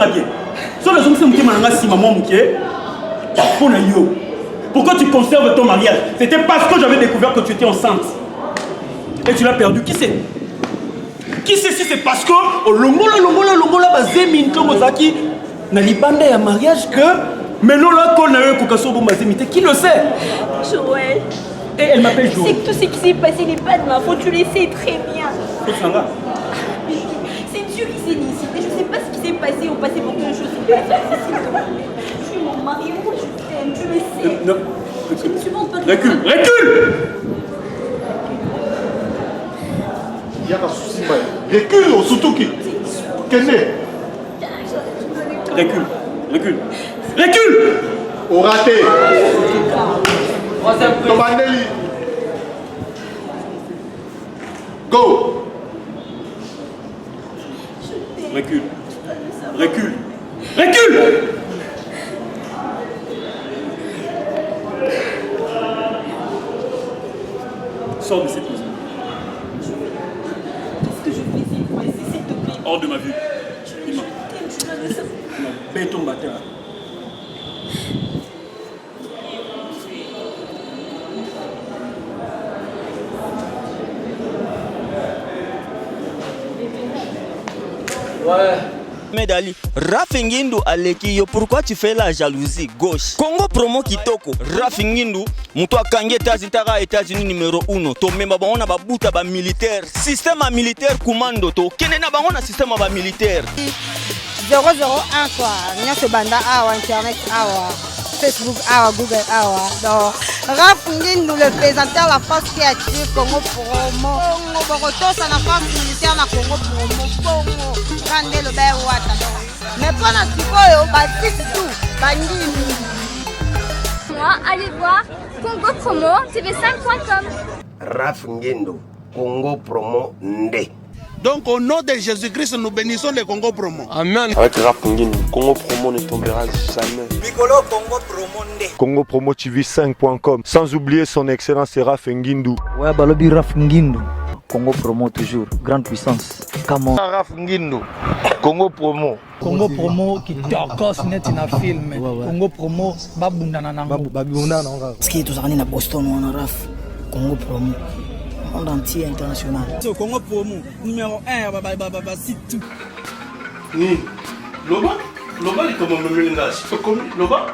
tanga bien. Sur les hommes, c'est qui m'a si maman mouké. Pourquoi tu conserves ton mariage? C'était parce que j'avais découvert que tu étais enceinte. Et tu l'as perdu. Qui c'est? Qui sait si c'est parce que longola bazemi ntongo zaki na libanda ya mariage que maintenant là qu'on a eu kokaso bo bazemi. Qui le sait? Joël. Et elle m'appelle Joël. C'est que tout ce qui s'est passé n'est pas de ma faute, tu le sais très bien. C'est Dieu qui s'est décidé. Je ne sais pas ce qui s'est passé au passé pour que les choses se passent. Je suis mon mari, moi je t'aime, tu le sais. Non. Je ne supporte pas de Recule, recule. Il y a un souci, recule au Sutuki. Qu'est-ce que Recule, recule, recule. au raté. Tomaneli. Go. Recule, recule, recule. Sors de cette maison. Qu'est-ce que je fais cette fois-ci, s'il te plaît? Hors de ma vue. Tu Béton matin. Ouais. Medali, Rafingindu Aleki, pourquoi tu fais la jalousie gauche? Congo promo kitoko, Rafingindu, muto akangi États-Unis numéro 1. To memba bango ba buta ba militaire, système militaire commando to. Kene na bango na système ba militaire. 001 quoi. Nyase banda awa internet awa. Facebook awa, Google awa. Donc Rafingindu le présentateur la force créative Congo promo. Congo Boroto ça la force militaire na Congo promo. Congo Rande le bain wata. Mais pendant ce temps, bâtisse tout, bandini. Moi, allez voir Congo Promo, tv5.com. Rafingindu, Congo Promo Nde. Donc au nom de Jésus-Christ, nous bénissons le Congo Promo. Amen. Avec Rafingindu, Congo Promo ne tombera jamais. Piccolo Congo Promo Nde. Congo Promo TV5.com. Sans oublier son excellence Rafingindu. Ouais, Balobi Rafingindu. Congo Promo toujours, grande puissance. Comment Rafingindu, Congo Promo. Congo Promo qui torcos net na film. Congo Promo babundana nango. babundana nango. Ski tozali na Boston wana raf. Congo Promo. Monde entier international. Congo Promo numéro 1 ba site tout. Ni Loba il comment me mélange. Loba.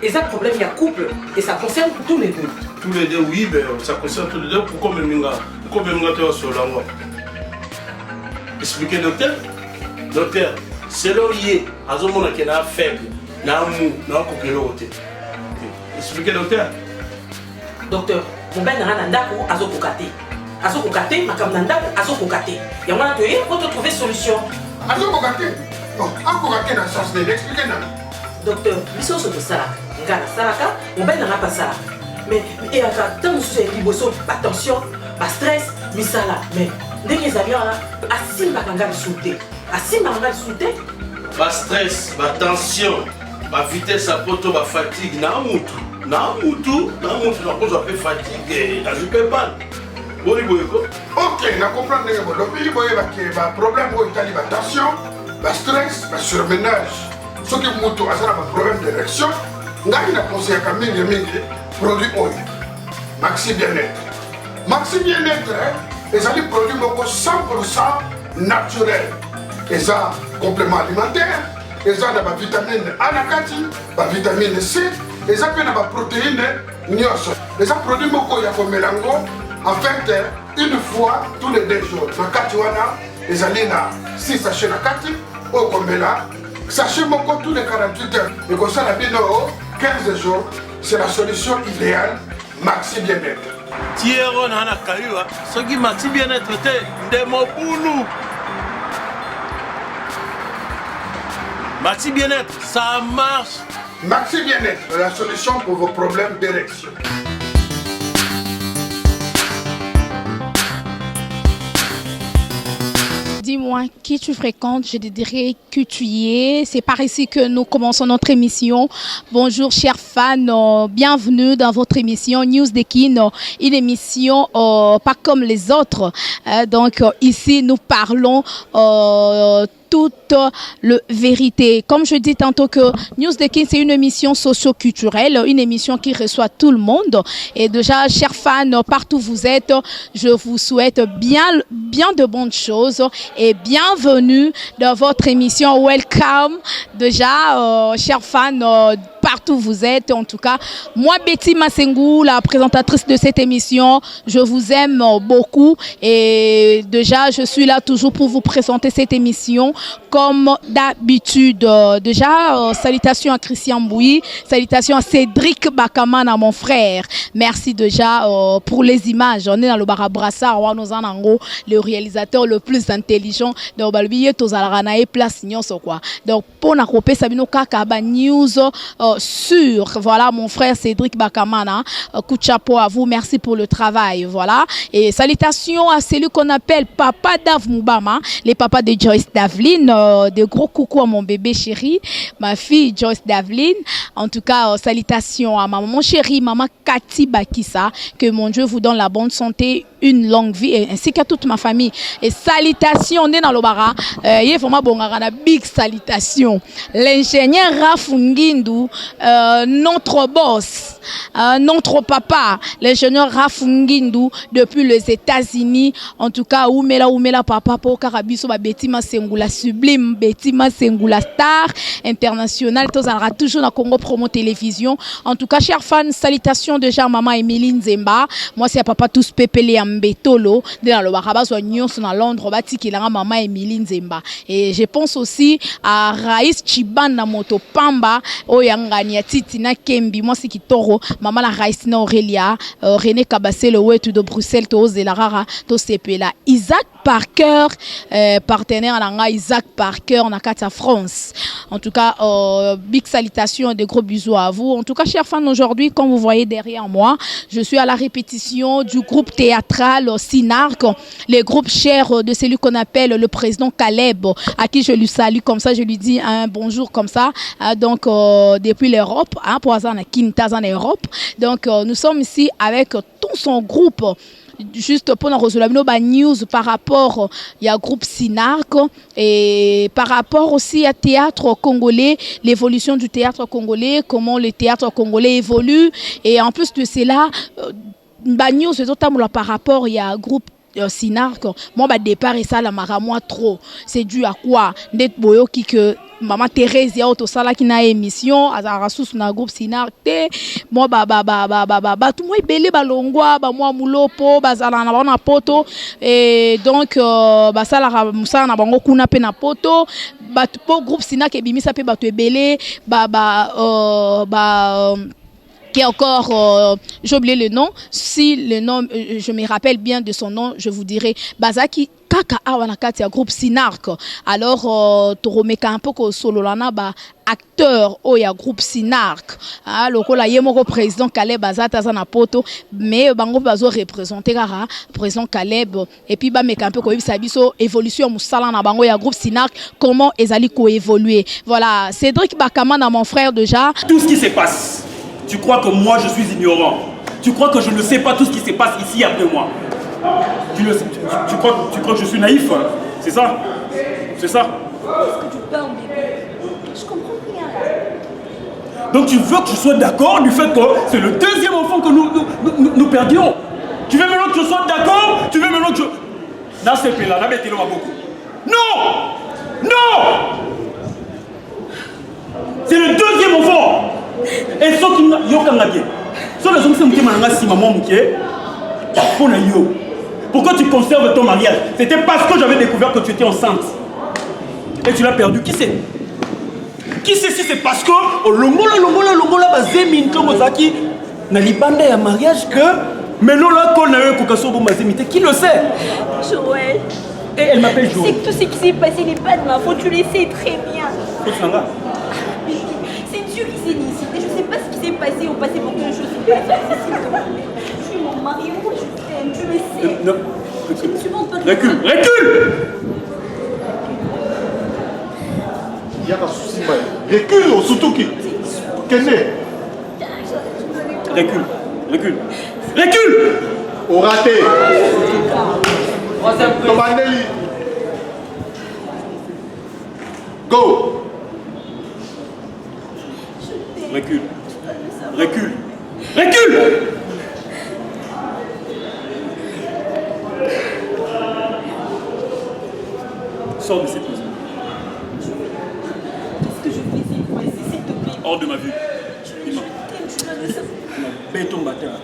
Et ça, problème, il y a couple. Et ça concerne tous les deux. Tous les deux, oui, mais ça concerne tous les deux. Pourquoi me mélange? Pourquoi me mélange sur la voie? Expliquez, docteur. Docteur, c'est là où il est. À ce moment-là, il y a un faible, il y a un mou, il y a un coupé l'autre. Expliquez, docteur. Docteur, mon ben n'a pas azo kokate. Azo kokate, ma kam nanda azo kokate. Il y a un atelier pour trouver solution. Azo kokate? Non, azo kokate dans le sens de l'expliquer. Docteur, biso so tosala ngana salaka mobali nanga pasala mais eyaka ntango mosusu ya liboso batension bastress misala mais ndenge ezali wana asimbaka nga lisusu te asimbaka nga lisusu te bastress batension bavitesse ya poto bafatigue na mutu nakozwa mpe fatigue nazwi mpe bane boli boyeko ok na comprendre ndenge bolobi boyebake baproblème oyo etali batension bastress basurmenage. Ce qui est un problème d'érection, il a conseillé à produit oil. Maxi Bien-être. Maxi Bien-être, c'est un produit 100% naturel. Ils ont complément alimentaire, ils ont la vitamine A, la vitamine C, ils ont la protéine, ils ont produit en fait une fois tous les 2 jours. Ils ont 6 sachets de kati, sachez mon tous les 48 heures. Et comme ça, la vie 15 jours, c'est la solution idéale, Maxi Bien-être. Thierry Nana Kayua, ce qui Maxi Bien-être était de Moboulou. Maxi Bien-être, ça marche. Maxi Bien-être, la solution pour vos problèmes d'érection. dis-moi qui tu fréquentes, je te dirai qui tu es. C'est par ici que nous commençons notre émission. Bonjour chers fans, bienvenue dans votre émission News de Kin, une émission pas comme les autres. Donc ici nous parlons toute la vérité. Comme je dis tantôt que News de Kin, c'est une émission socio-culturelle, une émission qui reçoit tout le monde. Et déjà, chers fans, partout où vous êtes, je vous souhaite bien de bonnes choses et bienvenue dans votre émission Welcome. Déjà, chers fans, partout où vous êtes, en tout cas, moi, Betty Massengou, la présentatrice de cette émission, je vous aime beaucoup et déjà, je suis là toujours pour vous présenter cette émission comme d'habitude. Déjà, salutations à Christian Bouy, salutations à Cédric Bakamana, mon frère. Merci déjà pour les images. On est dans le Barabrassa, le réalisateur le plus intelligent de Balbiye Tozalarana et place quoi. Donc, pour la copie Sabino Kakaba News sur, voilà, mon frère Cédric Bakamana, coup de chapeau à vous, merci pour le travail, voilà. Et salutations à celui qu'on appelle Papa Dav Moubama, les papas de Joyce Davlin, de gros coucou à mon bébé chéri, ma fille Joyce Davlin. En tout cas, salutations à ma maman chérie, maman Cathy Bakissa, que mon Dieu vous donne la bonne santé, une longue vie, ainsi qu'à toute ma famille. Et salutations, on est dans le bara, il y a vraiment bon, big salutations. L'ingénieur Rafungindu, notre boss, notre papa, l'ingénieur Rafungindu, depuis les États-Unis, en tout cas, Oumela papa, pour Karabiso, Betty Massengula sublime, Betty Massengula star international, tous en toujours dans Congo Promo Télévision. En tout cas, chers fans, salutations déjà à maman Emeline Zemba. Moi, c'est à papa tous pépélé à Mbetolo, dans le Barabas, ou Nyons, dans Londres, bati qui l'a maman Emeline Zemba. Et je pense aussi à Raïs Chibana Moto Pamba, Oyangania Titina Kembi, moi c'est qui Toro, maman la Raïsina Aurélia, René Kabassé, le Ouetu de Bruxelles, Toz de la Rara, Toz Sepela, Isaac Parker, partenaire à Isaac Parker, on a qu'à France. En tout cas, big salutations et de gros bisous à vous. En tout cas, chers fans, aujourd'hui, comme vous voyez derrière moi, je suis à la répétition du groupe théâtral Sinarc, les groupes chers de celui qu'on appelle le président Caleb, à qui je lui salue comme ça, je lui dis un bonjour comme ça. Donc, depuis l'Europe, pour Azan à Quintaz en Europe. Donc, nous sommes ici avec tout son groupe. Juste pour nous recevoir news par rapport il y a groupe Sinarc et par rapport aussi à théâtre congolais, l'évolution du théâtre congolais, comment le théâtre congolais évolue et en plus de cela news par rapport il y a groupe Sinarc. Moi départ et ça la mara moi trop c'est dû à quoi d'être boyoki que maman Thérèse ya auto sala qui na émission azara sous na groupe Sinarc moi tout moi belé balongwa ba moi mulopo bazala na bana poto et donc basala musala na bango kuna pe na poto ba groupe Sinarc ebimisa pe ba to belé qui est encore, j'ai oublié le nom, si le nom, je me rappelle bien de son nom, je vous dirai, Bazaki Kaka Awanakati, groupe Sinarc. Alors, Toromeka un peu que solo lana ba acteur au ya groupe Sinarc. Ah, lokola yemoko président Caleb Bazata zana poto, mais bango bazo représenter kara président Caleb et puis ba meka un peu ko biso évolution musala na bango ya groupe Sinarc, comment ezali ko évoluer. Voilà, Cédric Bakamana mon frère déjà. Tout ce qui se passe. Tu crois que moi je suis ignorant? Tu crois que je ne sais pas tout ce qui se passe ici après moi? Tu crois que je suis naïf? C'est ça? C'est ça? Est-ce que tu parles, bébé? Je comprends rien. Donc tu veux que je sois d'accord du fait que c'est le deuxième enfant que nous perdions? Tu veux maintenant que je sois d'accord? Tu veux maintenant que je... Dans ce pays-là, non! Non! C'est le deuxième enfant! Et ceux qui n'ont bien. Ceux les hommes qui m'ont dit maman pourquoi tu conserves ton mariage? C'était parce que j'avais découvert que tu étais enceinte. Et tu l'as perdu. Qui c'est? Qui sait si c'est parce que longola bazemi ntongo zaki na libanda ya mariage que maintenant là qu'on a eu kokaso bomazemité? Qui le sait? Joël. Et elle m'appelle Joël. C'est que tout ce qui s'est passé n'est pas de ma faute, tu le sais très bien. C'est Dieu qui s'est décidé. Je ne sais pas ce qui s'est passé au passé pour que les choses se passent. Je suis mon mari, moi je t'aime, tu le sais. Non. Recule. Il y a un souci. Recule, surtout qui. Recule. Recule. Au raté. Tobandeli. Go. Recule. Sors de cette maison. Qu'est-ce que je fais ici, s'il te plaît? Hors de ma vue. Béton bâtard.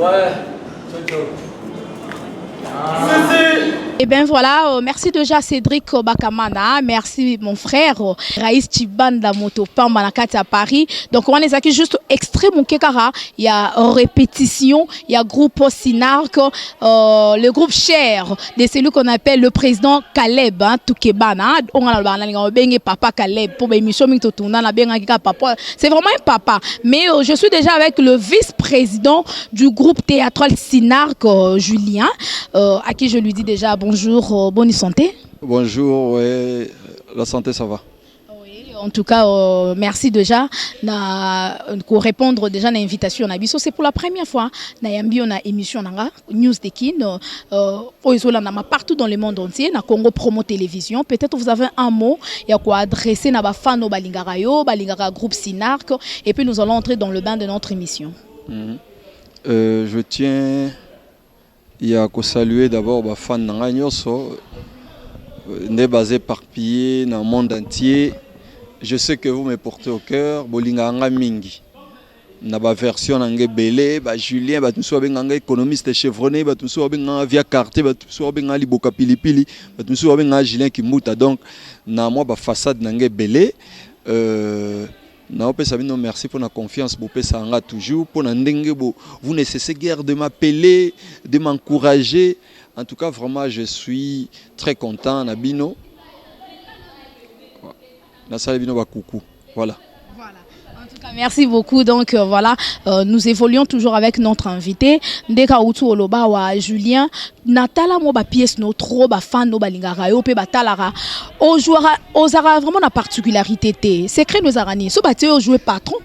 Ouais. Et bien voilà, merci déjà Cédric Bakamana, merci mon frère Raïs Tibanda Moto Pamba à Paris. Donc on est aquí juste extrait mon kekara, il y a répétition, il y a groupe Sinark, le groupe Cher de celui qu'on appelle le président Caleb Toukebana. On a le papa Caleb pour l'émission papa. C'est vraiment un papa. Mais je suis déjà avec le vice-président du groupe théâtral Sinark, Julien, à qui je lui dis déjà bonjour, bonne santé. Bonjour, ouais, la santé ça va. Oui, en tout cas, merci déjà pour répondre déjà à l'invitation. C'est pour la première fois na yambi on a émission nanga News de Kin partout dans le monde entier na Congo Promo Télévision. Peut-être vous avez un mot et à quoi adresser na ba fano balingarayo, balingara groupe Sinark et puis nous allons entrer dans le bain de notre émission. Je tiens à saluer d'abord les fans de Nagnoso, basés éparpillés dans le monde entier. Je sais que vous me portez au cœur. Bolinga mingi. Na ba version nangé belé, ba Julien, ba tous benga économiste chevronné, ba tous benga via carte, ba tous benga liboka pilipili, ba tous benga Julien qui muta donc na moi ba façade nangé belé. Merci pour la confiance, toujours pour vous ne cessez guère de m'appeler, de m'encourager. En tout cas, vraiment, je suis très content, Nabino. Voilà. Merci beaucoup. Donc voilà, nous évoluons toujours avec notre invité. Ndeka Utu Oloba wa Julien. Natala mo ba pièce no trop ba fan no balingara yo pe batalara. Au jouera osara vraiment la particularité té. Secret nos arani. So baté au jouer patron.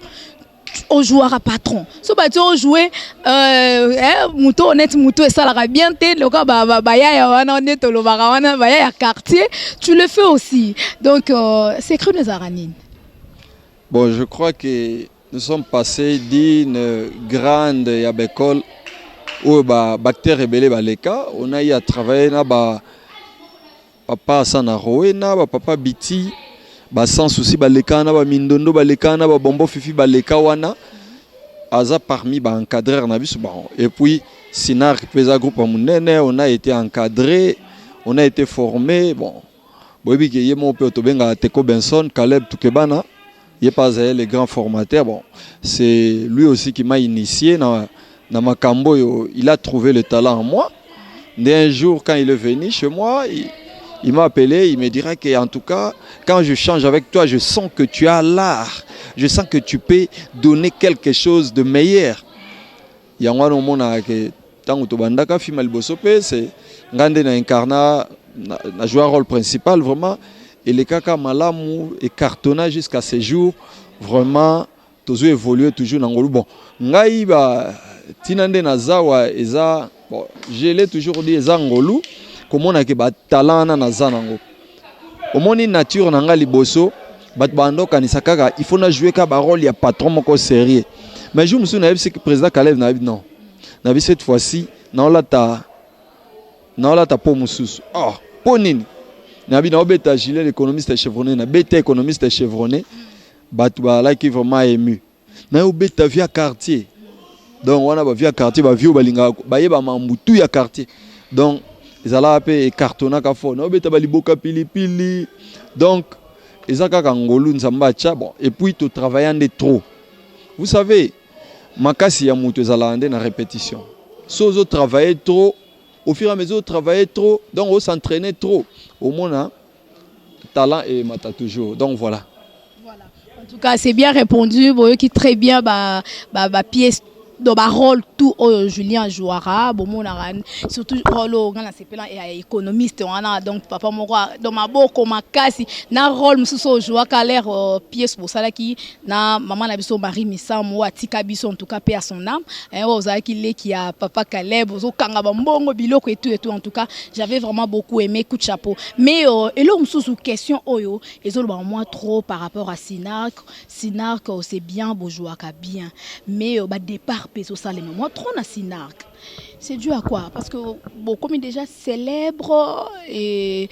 Au joueur à patron. So baté au jouer muto honnête muto et ça la bien té le gars ba ya wana honnête lo ba wana ba ya quartier. Tu le fais aussi. Donc secret nos arani. Bon, je crois que nous sommes passés d'une grande école où bactères rebelles baleka. On a eu à travailler na papa Sanaroé na papa Biti, sans souci baleka na mindondo baleka na bombo fifi baleka wana. Aza parmi encadreurs na biso bon. Et puis Sinark pesa groupe munene, on a été encadré, on a été formé bon. Bobi ke yemo pe otobenga Teko Benson, Caleb Toukebana. Il n'est pas le grand formateur. Bon, c'est lui aussi qui m'a initié dans Makambo. Il a trouvé le talent en moi. Dès un jour, quand il est venu chez moi, il m'a appelé. Il me dira qu'en tout cas, quand je change avec toi, je sens que tu as l'art. Je sens que tu peux donner quelque chose de meilleur. Il y a un joueur rôle principal vraiment. Et les kaka malamu et cartonnage jusqu'à ces jours, vraiment, toujours évolué toujours dans le bon. Ngai ba tinande nazawa eza bon, je l'ai toujours dit eza ngolu, comme on a que ba talent na nazanango. Au moni nature nanga liboso, bat bando kanisa kaka, il faut na jouer ka ba rôle ya patron moko sérieux. Mais je me souviens que le président Caleb n'a non. N'a vu cette fois-ci, non la ta po mususu. Oh, ponini. Nabi na obeta Julien l'économiste chevronné na beta économiste chevronné batba là qui vraiment ému na obeta via quartier donc on a via quartier ba vieux balinga ba yeba mambutu ya quartier donc ils allaient appeler cartona ka fo na obeta baliboka pilipili donc ezaka ngolu nzamba cha bon et puis tout travaillant de trop vous savez makasi ya mutu ezalande na répétition sozo travailler trop. Au fur et à mesure, on travaillait trop, donc on s'entraînait trop. Au moins, talent et mata toujours. Donc voilà. En tout cas, c'est bien répondu. Bon, qui très bien, pièce. Dans ma rôle tout Julien jouera surtout rôle et économiste donc papa moi dans ma boko makasi na rôle mususu jouer l'air pièce pour ça qui na maman na biso Marie Misamo atika biso en tout cas paix à son âme et qui a papa Caleb ozo kanga mbongo biloko et tout en tout cas j'avais vraiment beaucoup aimé coup de chapeau mais et là mususu question oyo ezolo ba moi trop par rapport à Sinark c'est bien beau jouer bien mais départ peso ça les moi trop na Sinark c'est dû à quoi parce que beaucoup déjà célèbre et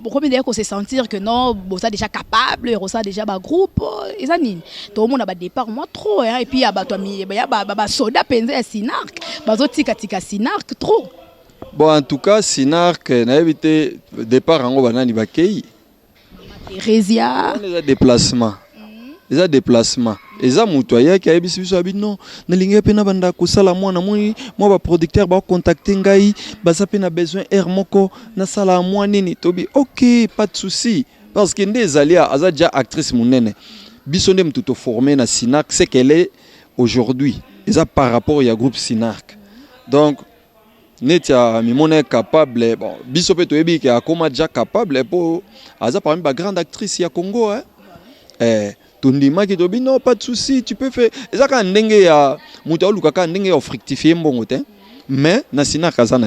beaucoup d'ailleurs qu'on se sentir que non bon ça déjà capable ça déjà groupe et ça nini tout le monde a départ moi trop hein et puis ya bato mi ya soda penze ya Sinark bazo tika Sinark trop bon en tout cas Sinark na évité départ ngo banani bakei Résia les déplacements les déplacements eza mutu ayaki ayebisi biso abi non nalingi pe na banda kosala mwana moi ba producteur ba contacter ngai baza pe na besoin air moko na sala mwa nini tobi OK pas de souci parce que nde Zalia aza déjà actrice munene biso nde mtuto formé na Sinark c'est qu'elle est aujourd'hui eza par rapport ya groupe Sinark donc netia mimone capable bon biso pe toyebi ke akoma déjà capable pour aza parmi ba grande actrice ya Congo hein tondima ki tobi non pas de souci tu peux faire ezaka ndenge ya mutu alukaka ndenge ya fructifier mbongo te mais na Sinark azana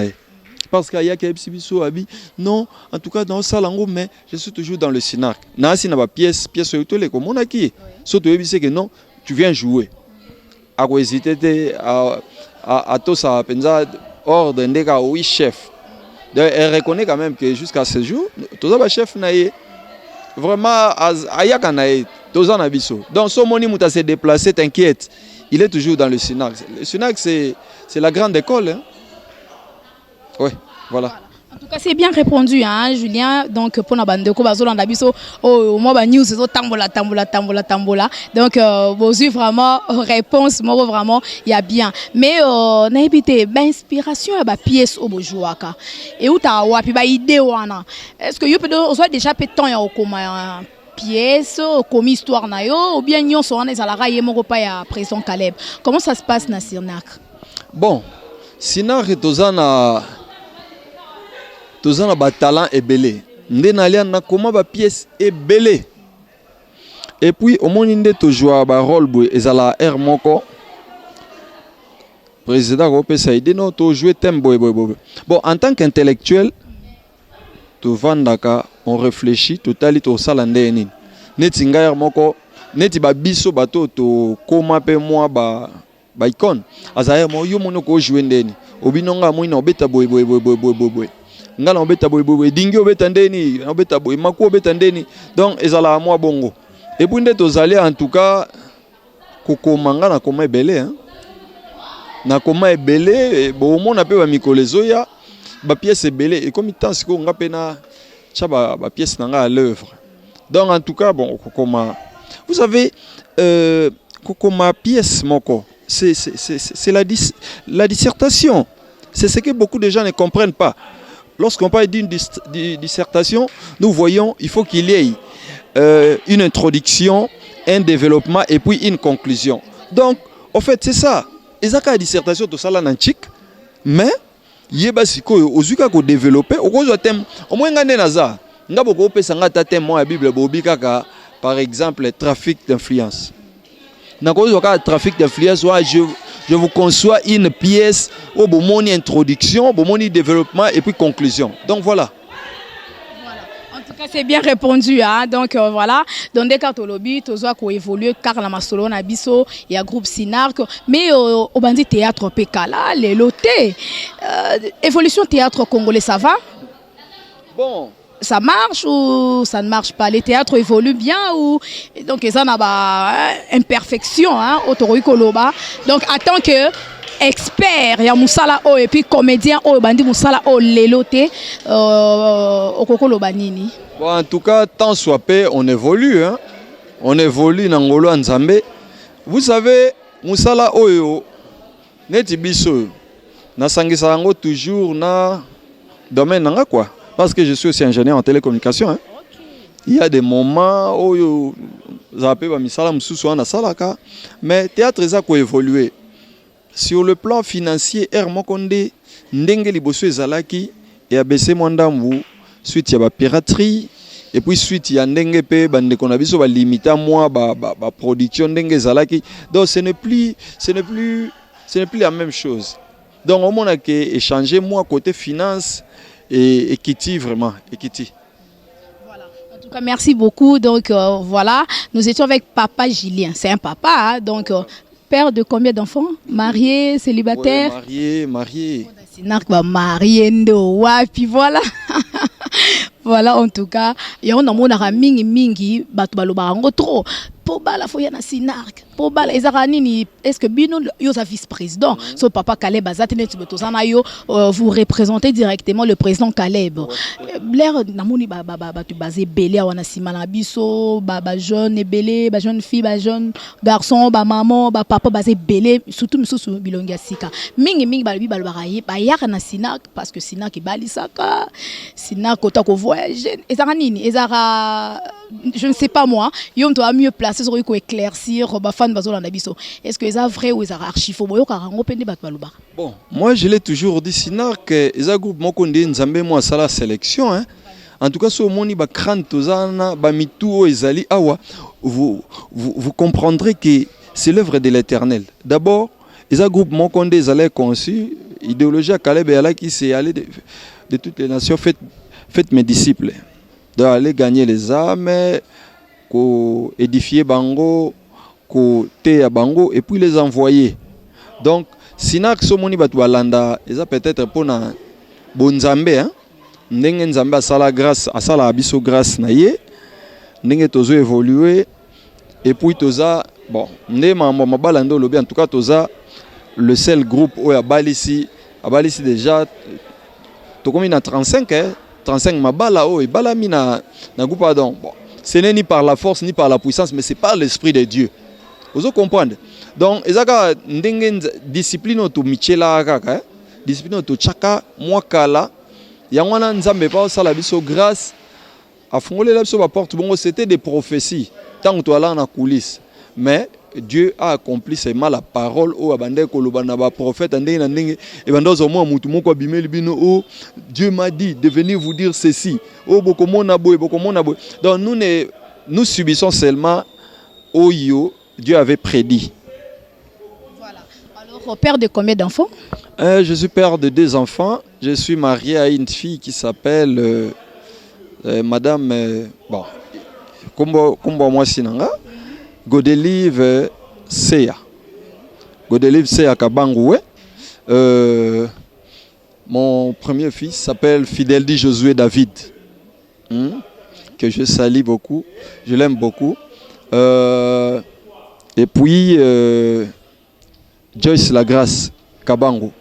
parce qu'il y a quelques biso abi non en tout cas dans salango mais je suis toujours dans le Sinark na sina ba pièce to le komona ki so to yebise que non tu viens jouer a ko hésiter à to ça penza ordre ndeka oui chef elle reconnaît quand même que jusqu'à ce jour to ba chef na ye vraiment ayaka na ye toza na biso donc so moni muta se déplacer t'inquiète il est toujours dans le Sinark c'est la grande école hein? Ouais voilà. En tout cas, c'est bien répondu, hein, Julien. Donc, pour la bande de Kobazolanda Biso, moi, news, c'est tambola. Donc, vous vraiment réponse, moi, vraiment, il y a bien. Mais, n'habitez, inspiration, il y a pièce au Bojouaka. Et où t'as wapi, idée, wana. Est-ce que, vous avez déjà fait temps, comme pièce, comme histoire, ou bien, nous, on est à la raille, mon repas, à Pression Caleb. Comment ça se passe, dans Sinark? Bon, Sinark est tozana ba talent ebele nde nalia na koma ba pièce ebele et puis au moni nde to jouer ba rôle boy ezala air moko président ko pesa ide no to jouer thème boy bon en tant qu'intellectuel to vandaka on réfléchit totali to sala nde nini neti nga air moko neti ba biso bato to koma pe moi ba icône azaya mo yo mono ko jouer ndeni obinonga mo ina obeta boy ngala obeta boy dingi obeta ndeni obeta boy maku obeta ndeni donc ezala moi bongo et puis nde tozali en tout cas kokomanga na koma ebele hein na koma ebele bo mona pe ba mikolezo ya ba pièce ebele et comme temps siko nga pe na cha ba pièce nanga à l'œuvre donc en tout cas bon kokoma vous savez kokoma pièce moko c'est la dissertation c'est ce que beaucoup de gens ne comprennent pas. Lorsqu'on parle d'une dissertation, nous voyons il faut qu'il y ait une introduction, un développement et puis une conclusion. Donc, en fait, c'est ça. Ezaka dissertation to sala nanchik, mais yeba siko ozuka ko développer, okozo thème, au moins ngane naza. Ngabo ko pesa ngata thème mo Bible bobi kaka par exemple trafic d'influence. Nakozo ka trafic d'influence wa je vous conçois une pièce au bon introduction, bon développement et puis conclusion. Donc voilà. En tout cas, c'est bien répondu. Hein? Donc voilà. Dans des cas, lobby, tu as évolué car la masolo na biso, il y a groupe Sinark, mais au bandit théâtre Pekala, les lotés. Évolution théâtre congolais, ça va? Bon. Ça marche ou ça ne marche pas? Les théâtres évoluent bien ou donc ils ont imperfection hein Koloba. Donc en tant que expert ya musala o et puis comédien o bandi musala o leloté okokoloba nini? Bon en tout cas tant soit peu on évolue hein. On évolue na ngolo nzambe. Vous savez musala oyo neti biso na sangisa ngo toujours na domaine nga quoi. Parce que je suis aussi ingénieur en télécommunication. Hein. il y a des moments où zappé ba misala mususu wana salaka, mais théâtre eza ko évoluer sur le plan financier. Mokonde ndenge liboso ezalaki et abese mwandambu suite ya ba piraterie et puis suite ya ndenge pe bande qu'on a biso ba limiter moi ba production ndenge ezalaki. Donc ce n'est plus la même chose. Donc on a que échanger moi côté finance et equity, vraiment equity. Merci beaucoup. Donc voilà, nous étions avec papa Julien. C'est un papa, hein? Donc père de combien d'enfants? Marié, célibataire? Ouais, marié. Puis voilà. Voilà, en tout cas, il y a un mingi batu balobarango trop. Pobala foya na Sinark. Pobala ezaranini. Est-ce que bino yo sa vice-président? So papa Caleb azatene tibetozana yo vous représentez directement le président Caleb. Blair namoni batu basé belé wana simana biso ba jeune et belé, ba jeune fille, ba jeune garçon, ba maman, ba papa basé belé surtout misusu bilongia sika. Mingi balobi balobaraye ba yaka na Sinark parce que Sinark balisaka. Sinark otako voyager. Ezaranini, ezara je ne sais pas moi, yom doit mieux placer sur éclaircir ba fan bazolanda biso. Est-ce que c'est vrai ou c'est archifo boyo karango pende bat baluba? Bon, moi je l'ai toujours dit Sinark que eza groupe Mokonde Nzambe moi ça la sélection hein. En tout cas so moni ba crante tozana ba mitu ezali awa vous comprendrez que c'est l'œuvre de l'Éternel. D'abord, eza groupe Mokonde ezali conçu idéologie à Caleb et Allah qui s'est allé de toutes les nations faites mes disciples. D'aller gagner les âmes, édifier Bango, téa Bango et puis les envoyer. Donc, Sinark somoni batoualanda, ils a peut-être pour na bonzambe, hein. Ndenge nzambe a sala grâce, a sala abiso grâce na ye, ndenge tozo évoluer et puis toza bon, ndé mabalando lobi en tout cas toza le seul groupe où a balisi déjà to comme na 35 hein. 35 mabala oh et balami na groupe pardon. Bon, ce n'est ni par la force ni par la puissance mais c'est par l'esprit de Dieu. Vous comprenez? Donc ezaka ndenge discipline to michela kaka, hein? Discipline to chaka mwakala yangwana nzambe pa sala biso grâce a fongolé la biso ba porte bongo c'était des prophéties tant que toi là na coulisse mais Dieu a accompli seulement la parole au abandé kolobana ba prophète ndenge na ndenge et bandozo mo mutu moko abimeli bino oh Dieu m'a dit de venir vous dire ceci oh bokomona boy. Donc nous subissons seulement oyo Dieu avait prédit. Voilà. Alors père de combien d'enfants? Je suis père de 2 enfants. Je suis marié à une fille qui s'appelle madame bon kombo moi sinanga Godelive Seya. Godelive Seya Kabangoué. Mon premier fils s'appelle Fideldi Josué David. Que je salue beaucoup. Je l'aime beaucoup. Et puis Joyce Lagrace Kabango.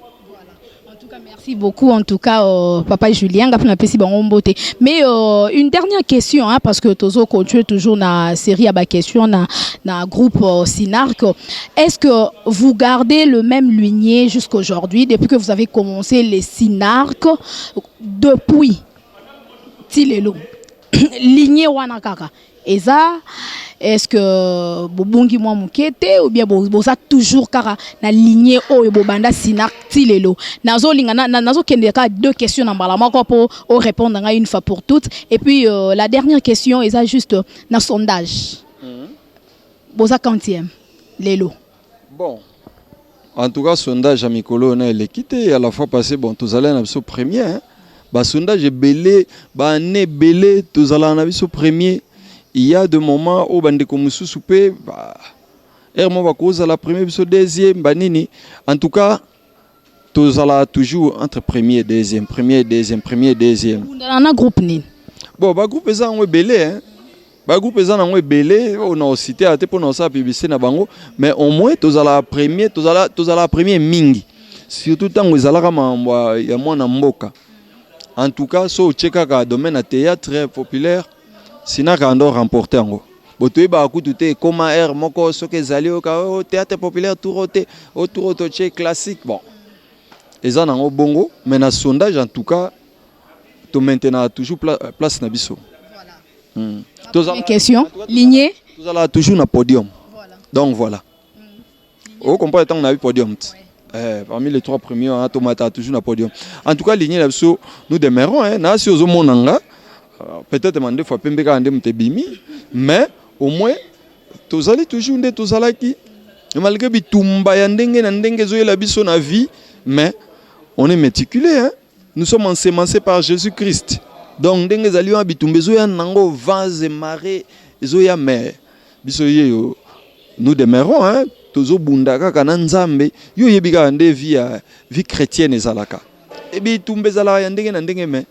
Merci beaucoup en tout cas papa Julien. Mais une dernière question hein, parce que Tozo continue toujours na série à question na groupe Sinark. Est-ce que vous gardez le même lignée jusqu'aujourd'hui depuis que vous avez commencé les Sinark depuis Tilelo lignée wana kaka eza? Est-ce que bobongi mwa mukete ou bien boza toujours kara na lignée oyo bobanda Sinark Tilelo? Nazo lingana nazo kende ka 2 questions na mbala moko pour répondre à une fois pour toutes. Et puis la dernière question est juste na sondage. Boza quantième lelo? Bon. En tout cas sondage à Mikolo on a l'équité à la fois passé bon tous allez na biso premier hein. Ba sondage belé ba né belé tous allez na biso premier. Il y a des moments où bandeko mususu pe ermo ba cause la première biso deuxième banini. En tout cas tous allez toujours entre premier deuxième premier deuxième. On a groupe ni. Bon ba groupe eza ngwe belé hein. Ba groupe eza ngwe belé on a cité à te pour nous ça publicité na bango mais au moins tous allez premier mingi. Surtout tant que ezalaka mambo ya mwana mboka. En tout cas so cheka ka domaine à théâtre populaire Sinark a remporté en gros. Botoy ba kututé comme air moko soke zali au théâtre populaire autour classique bon. Eza nango bongo mais na sondage en tout cas to maintenant toujours place na biso. Une question. Lignée. Tout ça là, toujours dans le podium. Voilà. Donc voilà. Vous comprenez, on a eu podium. Parmi les 3 premiers, on a toujours dans le podium. En tout cas, lignée, nous demeurons. Peut-être deux fois, mais au moins, tous allez toujours tous allez qui. Malgré bitumba yandenge na ndenge zo la biso na vie, mais on est méticuleux. Hein? Nous sommes ensemencés par Jésus-Christ. Donc ndenge zali wa bitumba zo ya nango vase marée zo ya mer. Biso yo nous demeurons hein tozo bundaka kana nzambe yo yebika nde vie chrétienne ezalaka. Et bitumba zala ya ndenge na ndenge mais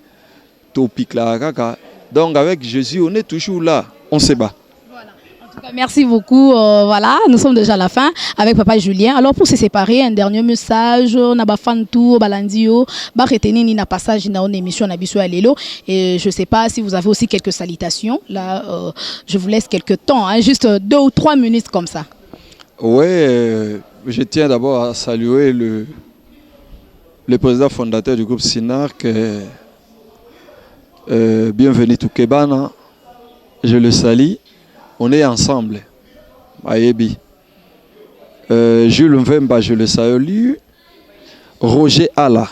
topic la kaka. Donc avec Jésus, on est toujours là, on se bat. Voilà. En tout cas, merci beaucoup. Voilà, nous sommes déjà à la fin avec Papa Julien. Alors pour se séparer, un dernier message, on a Bafantou, Balandio, Baretenini na passage dans une émission na biso alelo. Et je sais pas si vous avez aussi quelques salutations. Là, je vous laisse quelques temps, hein, juste 2 ou 3 minutes comme ça. Ouais, je tiens d'abord à saluer le président fondateur du groupe Sinark. Bienvenue tout Kebana, je le salue, on est ensemble. Ayebi. Jules Mvemba, je le salue. Roger Ala,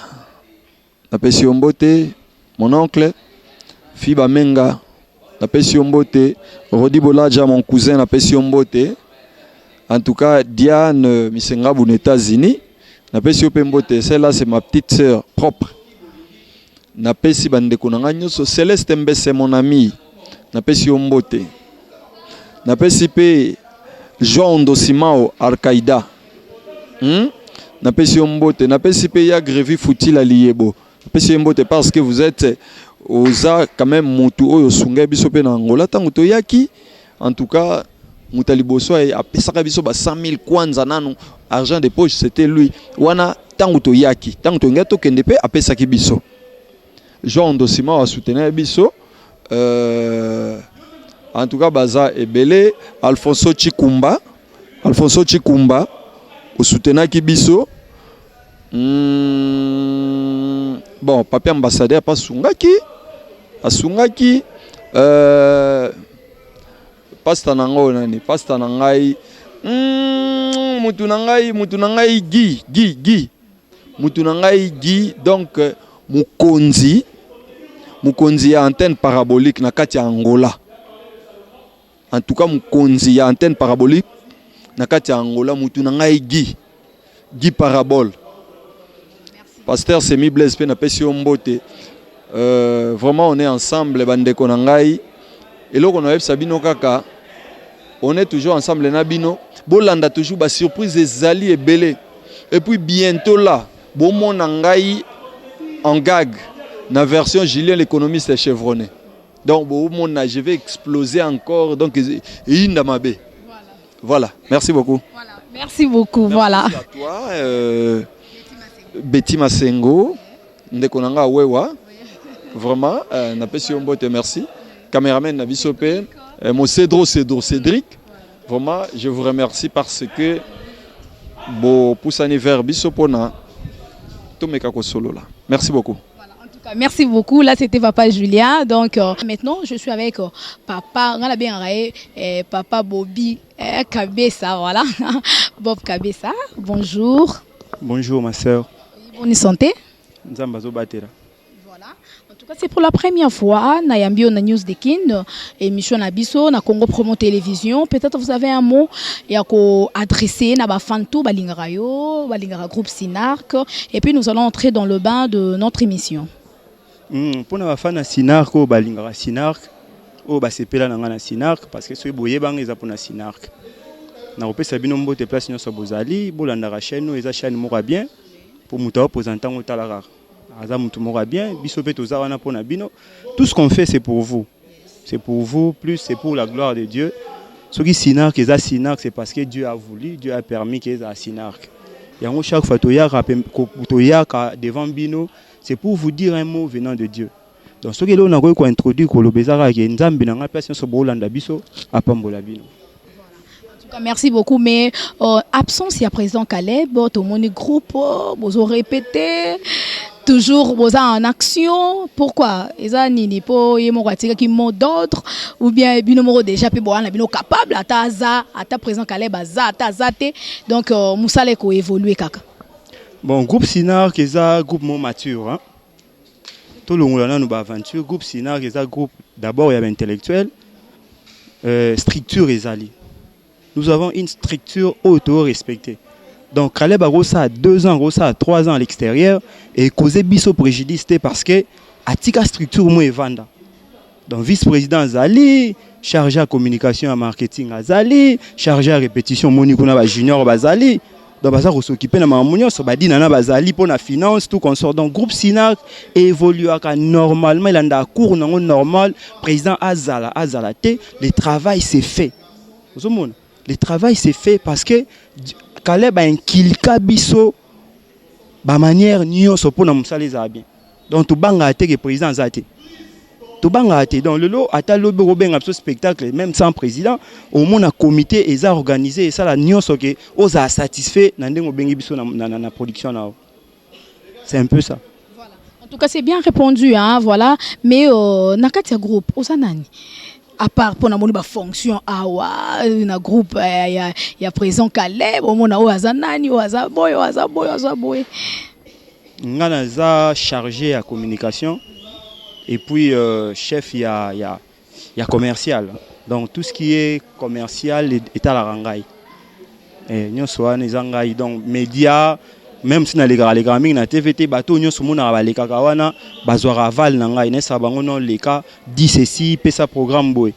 Napesi Ombote, mon oncle. Fiba Menga, Napesi Ombote. Rodi Bolaja, mon cousin, Napesi Ombote. En tout cas, Diane Misenga, aux États-Unis, Napesi Ombote. Celle-là, c'est ma petite sœur propre. Napesi bandeko nanga nyoso Céleste Mbese mon ami napesi ombote napesi pe Jean Dosimao Al-Qaïda napesi ombote napesi pe ya Grévi Foutila Liebo napesi ombote parce que vous êtes oza quand même mutu oyo sunga biso pe na Angola tango to yaki en tout cas mutaliboso e apesaka biso ba 100 000 kwanza nanu argent de poche c'était lui wana tango to yaki tango to ngato kende pe apesaki biso Jean Dosima a soutenu Bisso. En tout cas, Baza et Belé, Alfonso Chikumba, au soutenu Bisso. Bon, papier ambassadeur, pas Sungaki. Pastanango nani, Pastanangai. Mutunangai Guy. Mutunangai Guy, donc. Mukonzi a antenne parabolique na kati Angola. En tout cas Mukonzi a antenne parabolique na kati Angola mutu na ngai Guy parabole. Pasteur Semi Blaise pe na pesi ombote. Vraiment on est ensemble bandeko na ngai. Et là on a Sabino kaka. On est toujours ensemble na bino. Bolanda toujours ba surprise ezali ebele. Et puis bientôt là, bon mon ngai en gag, la version Julien l'économiste est chevronné. Donc, je vais exploser encore. Donc, voilà. Merci beaucoup. Voilà. Merci beaucoup. Voilà. Merci à toi, Betty Masengo, Ndekonanga Wewa. Vraiment, merci. Caméraman Nabisope, mon Cédric. Vraiment, je vous remercie parce que pour l'anniversaire Bisopona, tout mes solo là. Merci beaucoup. Voilà, en tout cas, merci beaucoup. Là, c'était Papa Julien. Donc, maintenant, je suis avec Papa Papa Bobby Kabessa. Voilà. Bob Kabessa. Bonjour. Bonjour, ma soeur. Bonne santé. Voilà. En tout cas, c'est pour la première fois. Nayambio na News de Kin, émission Nabiso, na Congo Promo Télévision. Peut-être vous avez un mot et à adresser na Bafantou, Balingarayo, Balingara Groupe Sinark. Et puis nous allons entrer dans le bain de notre émission. Pour na Bafana Sinark, Balingara Sinark, Basepela na Sinark, parce que ce boye bang est pour na Sinark. Na repé Sabino Mbote place nyonso bozali, bolandara chaîne nous eza chaîne mora bien pour muta représentant au talara. Bien, tout ce qu'on fait c'est pour vous. C'est pour vous, plus c'est pour la gloire de Dieu. Ce qui Sinark, c'est parce que Dieu a voulu, Dieu a permis qu'il y ait Sinark. Et chaque fois devant Bino, c'est pour vous dire un mot venant de Dieu. Donc ce que l'on a introduit, merci beaucoup, mais absence il y a présent Caleb, tout le monde groupe, vous avez répété. toujours en action. Pourquoi? Eza nini po yemo kwatika ki mot d'ordre ou bien bino déjà pe boana bino capable ata présent Caleb aza ata zate donc musale ko évoluer kaka. Bon, groupe Sinar qui est un groupe mature hein. Tout le monde a une aventure. Groupe Sinar qui est un groupe d'abord il y avait intellectuel structure ezali. Nous avons une structure auto-respectée. Donc, Caleb Arosa a 2 ans, Rosa a 3 ans à l'extérieur et causé biso préjudice parce que atika structure mo evanda. Donc, vice-président Azali, chargé à communication et marketing Azali, chargé à répétition Monikuna ba junior Bazali. Donc, ça s'occuper de ma mounion, ça dit nana Bazali pour la finance, tout consort. Donc, groupe Sinak évolue normalement, il a un cours normal, président Azalate, le travail s'est fait. Le travail s'est fait parce que Caleb a un kilka biso ba manière nyonso pour na musale za bien. Donc tout banga ate que président zate. Tout banga ate donc le lot ata lobe robeng abso spectacle même sans président au moins un comité et ça organisé et ça la nyonso que oza satisfait na ndengo bengi biso na production na. C'est un peu ça. Voilà. En tout cas c'est bien répondu hein voilà mais nakati ya groupe osanani à part pour na moni ba fonction awa na groupe ya présent Caleb au mona o azanani o azaboy ngana za chargé à communication et puis chef il y a commercial donc tout ce qui est commercial est à la rangai et nyonso wana zangai donc média même si na les graming na TVT bato nyonso mona ba lekaka wana bazwa aval na ngai ne sa bango non leka dit ceci pe sa programme boy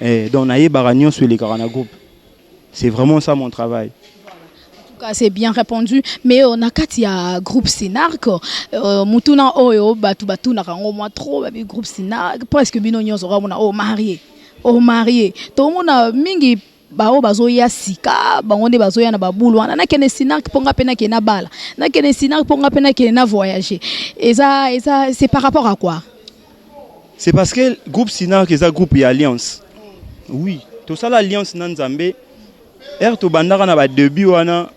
et donc na yeba nyonso les na groupe c'est vraiment ça mon travail. En tout cas c'est bien répondu mais on a kati ya groupe Sinark mutuna oyo batu na rango moi trop ba groupe Sinark presque bino nyonso mona marié to mona mingi bao bazoya sika bango nde bazoya na babulu wana na kene Sinak ponga pena ke na bala na kene Sinak ponga pena ke na voyager et ça c'est par rapport à quoi? C'est parce que groupe Sinak est un groupe et alliance. Oui, tout ça l'alliance nanzambe to bandara na ba début wana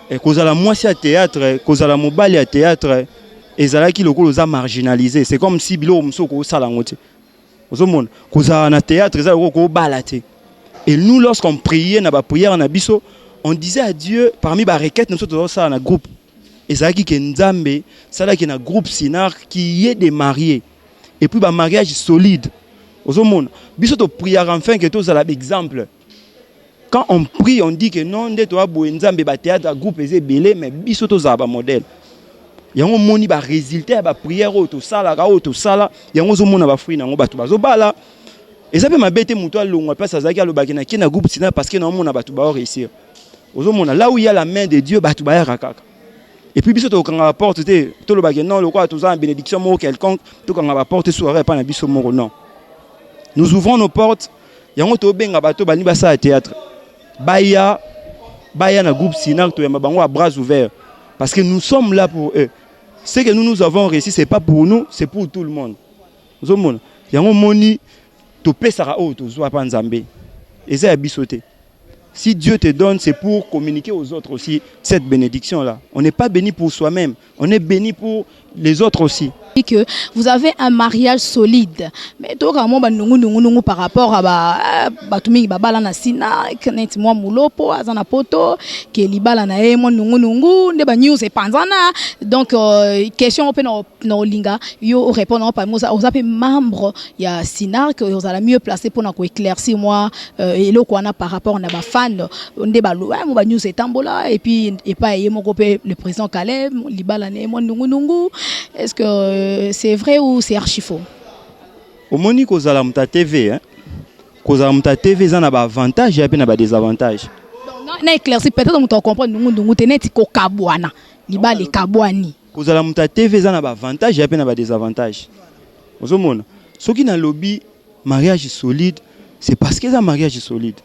et cause la moitié à théâtre cause la mobile à théâtre et zala ki lokolo za marginalisé c'est comme si bilo msoko sala ngote ozomona cause na théâtre za ko balate. Et nous, lorsqu'on priait, dans la prière, on disait à Dieu, parmi les requêtes, nous sommes dans un groupe. Et ça qui est Nzambe, ça là qui est un groupe Sinar qui est des mariés. Et puis, un mariage solide. Au monde, biso to prière enfin que tout ça l'exemple. Quand on prie, on dit que non, de toi bo Nzambe ba théâtre groupe est belé, mais biso to za ba modèle. Yango moni ba résultat ba prière auto sala yango zo mona ba fruit nango ba to bazo bala. Et ça peut m'embêter mutual longue place à Zakia le bagina qui na groupe Sinar parce que non mon abatu ba réussir. Ozomona là où il y a la main de Dieu batu ba rakaka. Et puis biso to quand la porte to le bagina non le quoi to za bénédiction mo quelconque to quand la porte soirée pas na biso mo non. Nous ouvrons nos portes yango to benga bato bani ba ça théâtre. Baya na groupe Sinar to ya bango à bras ouverts parce que nous sommes là pour eux. Ce que nous avons réussi c'est pas pour nous, c'est pour tout le monde. Ozomona yango moni to pesara o to zo pa nzambe eza ya bisoté. Si Dieu te donne c'est pour communiquer aux autres aussi cette bénédiction là. On n'est pas béni pour soi-même, on est béni pour les autres aussi. Que vous avez un mariage solide mais to ka mo ba nungu par rapport à batumi babala na sina net moi mulopo azana poto ke libala na e mo nungu nde ba news e panzana donc question open no linga yo répondre pas moi aux appels membres ya Sinar que vous allez mieux placer pour na ko éclaircir moi et le quoi na par rapport na ba fan nde ba lo mo ba news e tambola et puis et pas yemo kopé le président Caleb libala na mo nungu est-ce que c'est vrai ou c'est archi faux? Au moni kozala muta TV hein. Kozala muta TV ça na ba avantage et puis na ba désavantage. Donc na éclairci peut-être on comprendre nungu teneti ko kabwana libale kabwani. Kozala muta TV ça na ba avantage et puis na ba désavantage. Ozomona soki na lobby mariage solide c'est parce que ça mariage solide.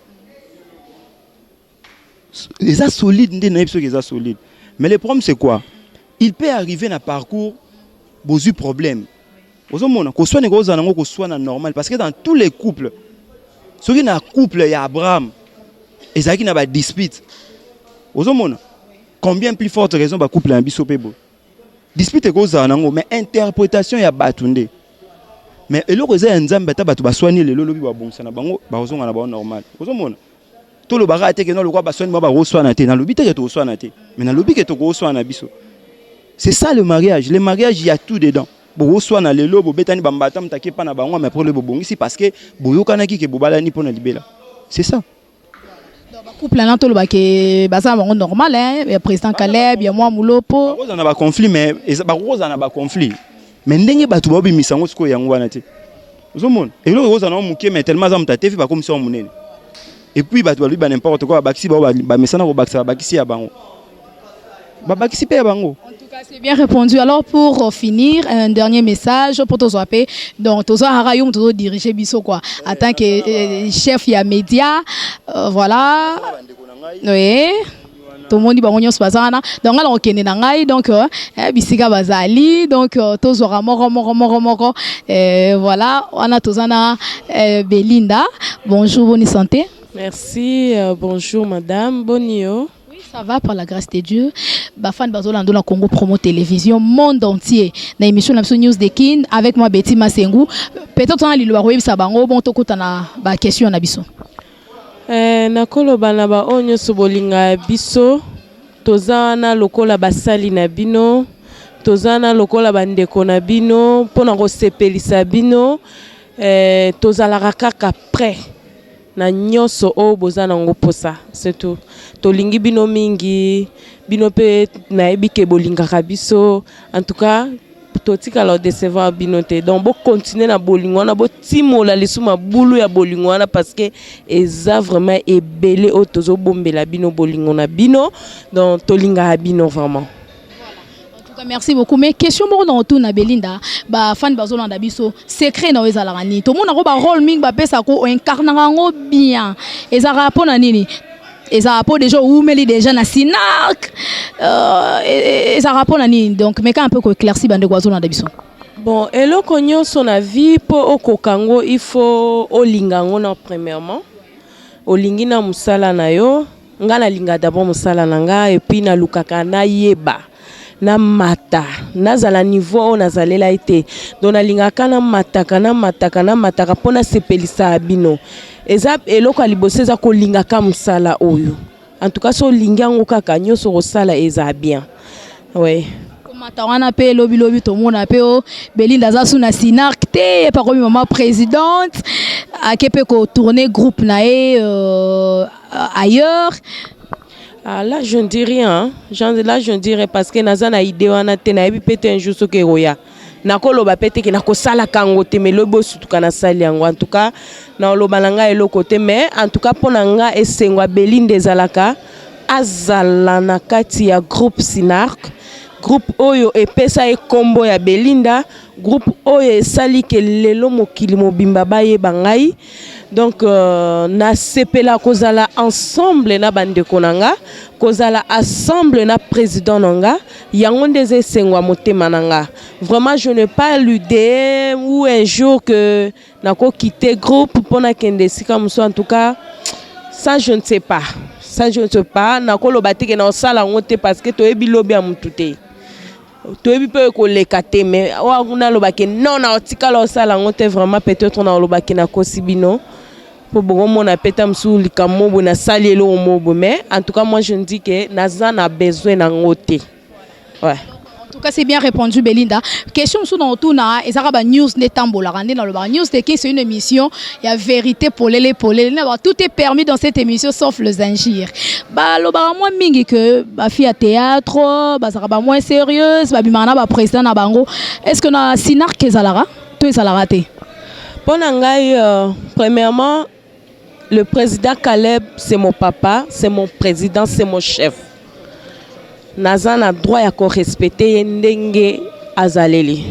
Les a solide ndé na episo que solide. Mais le problème c'est quoi? Il peut arriver dans parcours bozu problème. Ozomona ko soit négoza nango ko soit na normal parce que dans tous les couples ceux qui na couple ya Abraham et ça qui na ba dispute. Ozomona combien plus forte raison ba couple en biso pebo. dispute kozala nango mais interprétation ya batunde mais eloko eza ya nzambe ata bato baswani lelo lobi babongisa na bango bazonga na bango normal ozomona to lo baka te ke no lokwa baswani ba roswana te na lobi te ke to roswana te mais na lobi ke to roswana biso. C'est ça le mariage. Le mariage, il y a tout dedans. Bo roswana lelo bo betani bambata mtake pa na bango mais pour le bobongisi parce que boyokana ki ke bobala ni pona libela. C'est ça. Couple là to lo ba ke basa bango normal hein, président Caleb, ya moi Mulopo. Rosa na ba conflit mais ba rosa na ba conflit. Mais ndenge batu ba bimisa ngo siko yango wana te. Ozomona. Et lo rosa na muke mais tellement za mtate fi ba comme ça munene. Et puis batu ba lui ba n'importe quoi ba kisi ba mesana ko bakisa ba kisi ya bango. Ba bakisi pe ya bango. C'est bien répondu. Alors pour finir, un dernier message pour tous les donc tous Harayum tous diriger biso quoi en tant que chef ya média voilà oui tout le monde dit bangonyo spazana donc là on kene nangai donc bisika bazali donc tous aura moro voilà on a tous ana Belinda bonjour bonne santé. Merci bonjour madame bonio. Ça va par la grâce de Dieu. Bafan Bazolando la Congo Promo Télévision monde entier. Na émission la News de Kin avec moi Betty Masengu. Peut-être on a lilo web sabango bon toko na ba question na biso. Na koloba na ba onyo sobolinga biso. Tozana lokola basali na bino. Tozana lokola bandeko na bino pona ko sepelisa bino. Tozala kaka prêt. Na nyoso o bozana ngo posa c'est tout tolingi bino mingi bino pe na ebike bolingaka biso en tout cas totika la décevoir bino te donc bo continuer na bolingo na bo timola lisuma bulu ya bolingo na parce que eza vraiment ebele o tozo bombela bino bolingo na bino donc tolinga bino vraiment. Merci beaucoup. Mais question mo na tout na Belinda ba fan bazolanda biso secret na weza la rani to mona ko ba rôle ming ba pesa ko incarna ngo bien ezara pona nini ezara po déjà ou meli déjà na Sinac ezara pona nini donc mais quand un peu ko éclairci bande bazolanda biso bon eloko nyonso na vie po okokango il faut olinga ngo na premièrement olingi na musala na yo nga na linga d'abord musala na nga et puis na lukaka na yeba na mata nazala niveau nazalela ite dona lingaka na mataka pona sepelisa abino eza eloko aliboseza ko lingaka musala oyo en tout cas so lingango kaka nyoso rosala eza bien ouais mata wana pe lobi to mona pe o Belinda za suna Sinac te pa comme maman présidente akepe ko tourner groupe nae ailleurs. Ah, là je ne dis rien, là je ne dirais parce que nazana idée wana te na ebi pete un jour soke roya. Na koloba pete ke na ko sala kango te mais lobo sutuka na sali yango en tout cas na loba nanga eloko te mais en tout cas pona nga esengwa Belinda ezalaka azala na kati ya groupe Sinac groupe oyo epesa e kombo ya Belinda groupe oyo esali ke lelo mokili mobimba baye bangai. Donc na sepela kozala ensemble na bandeko nanga kozala ensemble na président nanga yango ndeze sengwa motema nanga vraiment je n'ai pas l'idée ou un jour que nako quitter groupe pour na kende sika muso en tout cas ça je ne sais pas nako lobate ke na sala ngote parce que to ebilobi ya mututé to ebi pe ko lekate mais wa kuna lobake non na otikala osala ngote vraiment peut-être na lobake na kosibino pour bon na peta msu likamobo na salielo mobo mais en tout cas moi je ne dis que Nazan a besoin na ngote ouais. En tout cas c'est bien répondu Belinda. Question sous dans tout na ezara ba news ne tambola rande dans le ba news de qui c'est une émission il y a vérité pour les tout est permis dans cette émission sauf le zingir. Ba lo ba moins mingi que ba fille à théâtre ba sera ba moins sérieuse ba bimana ba président na bango. Est-ce que na Sinac kezalara tout ezala té? Pour ngai premièrement le président Caleb, c'est mon papa, c'est mon président, c'est mon chef. Nazan a droit à respecter ndenge azaleli.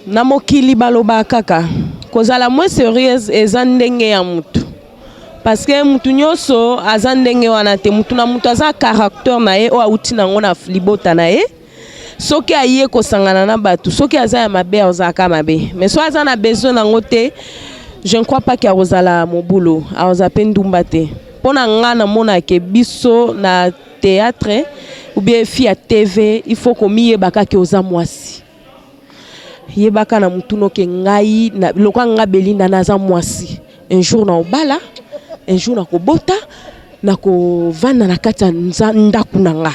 Namokili baloba kaka. Kozala moins sérieuse ezandenge ya mutu. Parce que mutu nyoso azandenge wana te mutu na mutu aza caractère na ye o auti nango na libota na ye. Soki aye kosangana na batu, soki aza ya mabe ozaka mabe. Mais so aza na besoin nango te je ne crois pas qu'il y a Rosala mon boulot, à Ozapen Dumbate. Pour nga na mona ke biso na théâtre, ou bien fille à TV, il faut qu'on y ait baka ke oza mwasi. Yebaka na mutuno ke ngai na loka nga Belinda naza mwasi. Un jour na obala, un jour na kobota, na ko vana na kati ndaku na nga.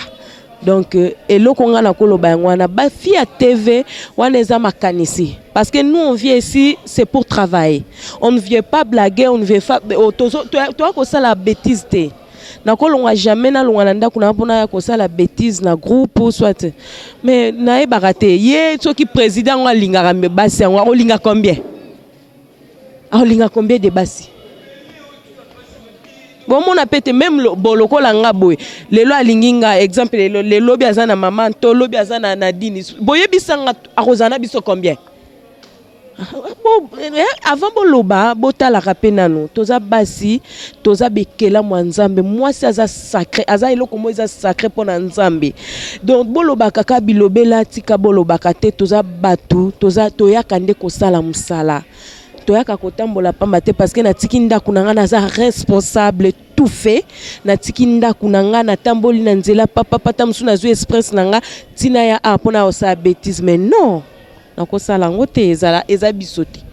Donc eloko nga na koloba ngwana ba fille à TV wana eza makanisi. Parce que nous on vient ici c'est pour travailler. On ne vient pas blaguer, on ne vient pas toi ko ça la bêtise té. Na kolonga jamais na longa nda kuna pona ko ça la bêtise na groupe ou soit. Mais na e baraté ye soki président wa lingaka me basi wa olinga combien? A olinga combien de basi? Bon mon appétit même boloko la nga boy lelo alinginga exemple le lobby azana maman to lobby azana Nadine boye bisanga akozana biso combien avant boloba botala kapenano toza basi toza bekela mwanzambe mwasi aza sacré aza eloko mo eza sacré pona nzambe donc boloba kaka bilobela tika boloba kate toza batu toza toyaka nde kosala musala toyaka kotambola pamba te parce que na tikinda kunanga naza responsable tout fait na tikinda kunanga na tamboli na nzela papa pata msuna zo express nanga tina ya apona osa bêtise mais non na kosala ngote eza bisote.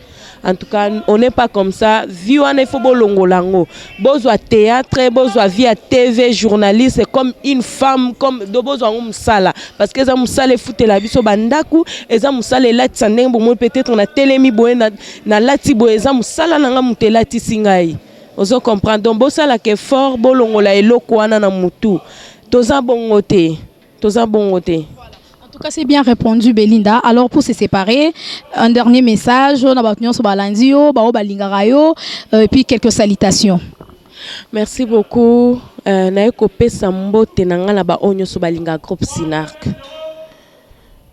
En tout cas, on n'est pas comme ça. Vie on est faut longolango. Besoin théâtre, besoin via TV, journaliste, comme une femme, comme de besoin sala. Parce que ça musale fouté la biso bandaku, et ça musale lati sandeng bon peut-être on a télémi boé na lati boé ça musala nanga mutelati singai. Ozo comprendre donc bosala ke fort bolongola eloko wana na mutu. Toza bongote. Toza bongote. En tout cas, c'est bien répondu, Belinda. Alors, pour se séparer, un dernier message, on a battu sur Balandio, Balingarayo, et puis quelques salutations. Merci beaucoup. Naeko pesa mbote nanga na ba onyo so balinga groupe Sinark.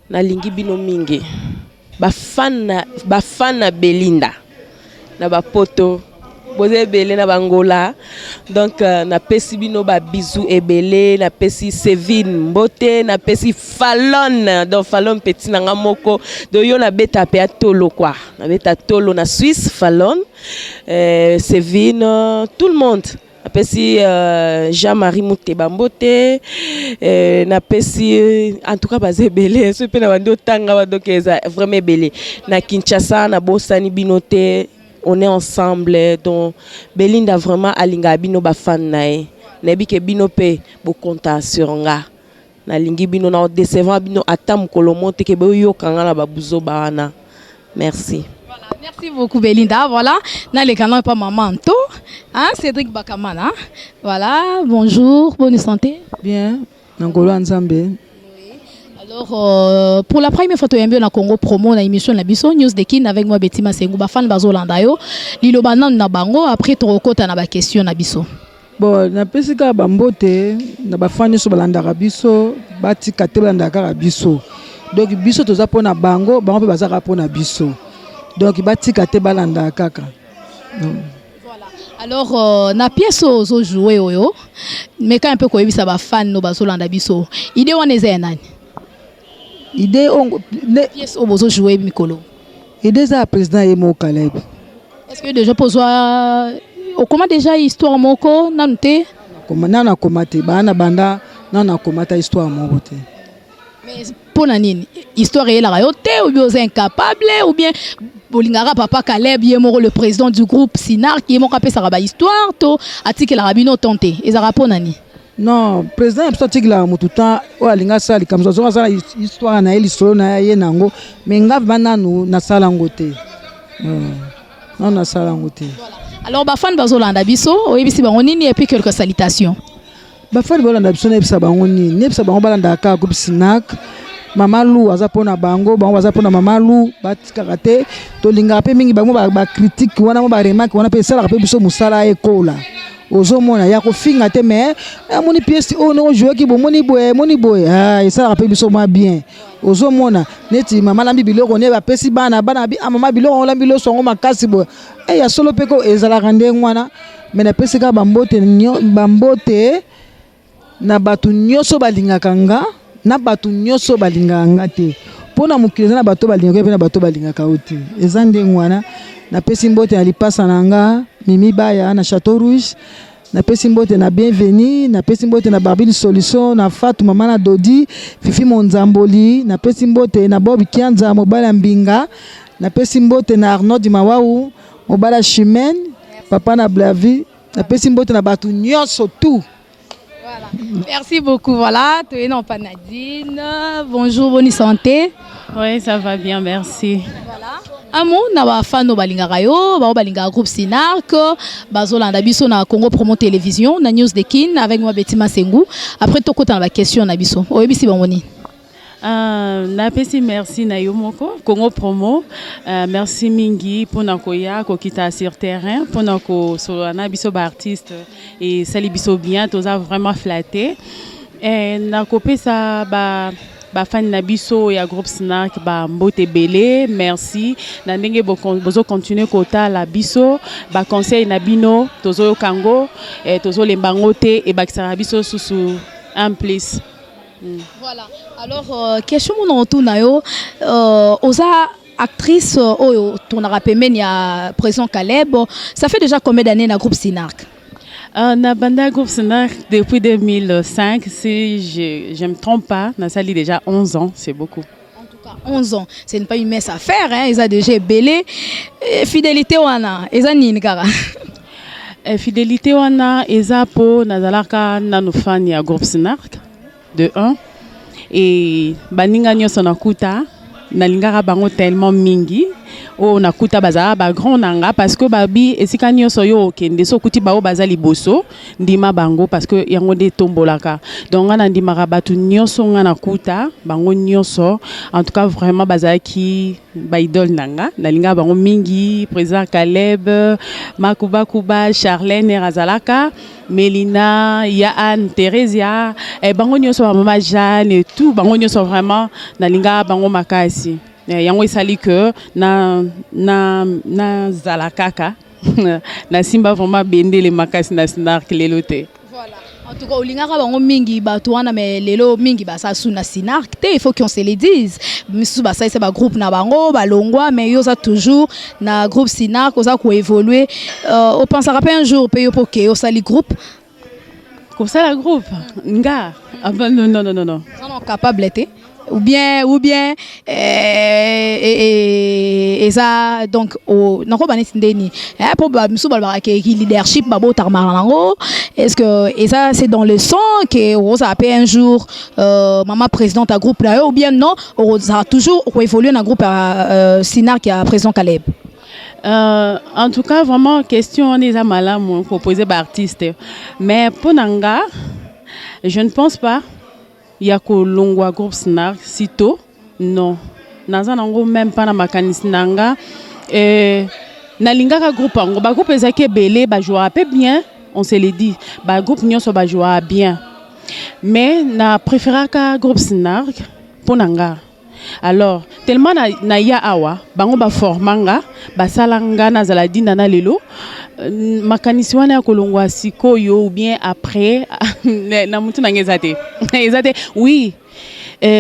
Na lingi bino mingi. Ba fan Belinda. Na ba poto Bozé belé na bangola. Donc na pesi bino ba bisou ebele, na pesi Sevine Mbote, na pesi Fallon, donc Fallon petit nanga moko. Donc yo na beta pe tolo quoi. Na beta tolo na Suisse Fallon, Sevine, tout le monde. Na pesi Jean-Marie Mouteba Mbote, na pesi en tout cas bazé belé, ce pe na bando tanga ba donc vraiment belé. Na Kinshasa na bosani binote. On est ensemble, donc Belinda vraiment alinga bino ba fan nae. Nebi ke bino pe bo compta sur nga. Na lingi bino na décevant bino atam kolomonte ke bo yo kanga na babuzo bana. Merci. Voilà, merci beaucoup Belinda. Voilà, na le canal pas maman to, hein, Cédric Bakamana. Voilà, bonjour, bonne santé. Bien, Nangolo Nzambe. Alors, pour la première fois, tu as bien Congo promo na émission la biso News de Kin avec moi Betty Masengu ba fan bazolanda yo. Lilo banan na bango après to rekota na ba question na biso. Bon, na pesika bambote na ba fan so balanda biso, bati katelanda ka biso. Donc biso toza pona bango, bango pe bazaka pona biso. Donc bati kate balanda kaka. Voilà. Alors na pièce ozo jouer oyo, mais quand un peu ko yebisa ba fan no bazolanda biso. Idée wana eza nani? Idée on pièce au besoin jouer Mikolo. Idée ça président Emo Caleb. Est-ce que déjà pour toi comment déjà histoire moko nanute? Comment nana komate bana banda nana komata histoire moko te. Mais pour nani histoire est la rayote ou bien incapable ou bien bolingara papa Caleb Yemoro le président du groupe Sinar qui est mon capé ça ba histoire to atiki la rabino tenté ezara pour nani? Non, président est là tout temps o alinga sali comme ça ça histoire na ele solo na ye nango mais ngava nanu na sala ngote. Non na sala ngote. Alors ba fan bazolanda biso oyebisi bango nini et puis quelques salutations. Ba fan bazolanda biso na bisa bango nini ne bisa bango balanda ka groupe Sinak. Mama Lou aza pona bango bango aza pona Mama Lou batika te to linga pe mingi bango ba critique wana mo ba remarque wana pe sala pe biso musala ekola. Ozo mona ya ko finga te mais moni pièce o no jouer ki bo moni boy ah ça rappelle biso moi bien ozo mona neti mama lambi biloko ne ba pesi bana bi mama biloko on lambi lo songo makasi bo ya solo peko ezala rande ngwana mais na pesi ka bambote na batu nyoso balingaka nga na batu nyoso balingaka nga te pona mukileza na bato balingaka pe na bato balingaka oti ezande ngwana na pesi mbote ya lipasa nanga Mimi Baya na Château Rouge napesi mbote na bienvenu, napesi mbote na Barbine Solution, na Fatou mama na Dodi, Fifi Monzamboli, napesi mbote na Bob Kianza mobala Mbinga, napesi mbote na Arnaud Dimawau mobala Chimène, papa na Blavi, napesi mbote na batu nyonso tout. Merci beaucoup. Voilà, tu es non pas Nadine. Bonjour, bonne santé. Oui, ça va bien, merci. Voilà. Amo na ba fano balinga rayo, ba balinga groupe Sinark, bazolanda biso na Congo Promo Télévision, na News de Kin avec moi Betty Masengu. Après to kota na ba question na biso. Oyebisi bangoni. Na pesi merci na yo moko Congo Promo. Merci mingi pour na koya ko kita sur terrain pour na ko solana biso ba artiste et sali biso bien, toza vraiment flatté. Et na kopesa ba fan na biso ya groupe Sinark ba mbote belé, merci na ndenge bozo continuer kota la biso ba conseil na bino tozo kango et tozo lembango te et ba kisara biso susu en plus. Voilà. Alors question mon retourna yo oza actrice ton rappemen ya président Caleb, ça fait déjà combien d'années na groupe Sinark? Na banda groupe Sinark depuis 2005, si je me trompe pas, na sali déjà 11 ans, c'est beaucoup. En tout cas 11 ans, ce n'est pas une mince affaire, hein, ils ont déjà belé fidélité wana, ils ont nini kara. Fidélité wana eza po nazalaka nanu fan ya groupe Sinark de 1 et baninga nyonso nakuta nalingaka bango tellement mingi o nakuta bazala ba grand nanga parce que babi esika nyonso yo kende so kuti bao bazali boso ndima bango parce que yango de tombolaka donc ngana ndimaka batu nyonso ngana kuta bango nyonso en tout cas vraiment bazaki ba idole nanga nalinga bango mingi président Caleb Makuba Kuba Charlène Razalaka Melina Yaan Theresia et bango nyonso ba mama Jeanne et tout bango nyonso vraiment nalinga bango makasi yango esali que na zalakaka na simba vraiment bendele makasi na Sinark lelo te. Voilà. En tout cas, olingaka bango mingi bato wana mais lelo mingi basa suna Sinark te, il faut qu'on se le dise. Misu basa c'est ba groupe na bango balongwa mais yo za toujours na groupe Sinark oza ko évoluer on pensera pas un jour payer pour que au sali groupe comme ça la groupe nga non non capable était ou bien ça donc au nako banisi ndeni pour misu balba ke leadership babo tarmarango est-ce que et ça c'est dans le sang que on ça appelle un jour maman présidente à groupe là ou bien non on ça toujours évoluer dans groupe Sinark qui a président Caleb. En tout cas vraiment question on est à malam proposé par artiste mais pour nanga je ne pense pas yako longwa groupe Sinark sitôt non naza nango même pas na makanisi nanga na lingaka groupe ango ba groupe ezaki belé ba jouer peu bien on se le dit ba groupe nyonso ba jouer bien mais na préféraka groupe Sinark pour nanga. Alors tellement na ya awa bango ba formanga ba salanga na zaladina na lelo makanisi wana ya kolongwa sikoyo ou bien après na mutu nangezate ezate oui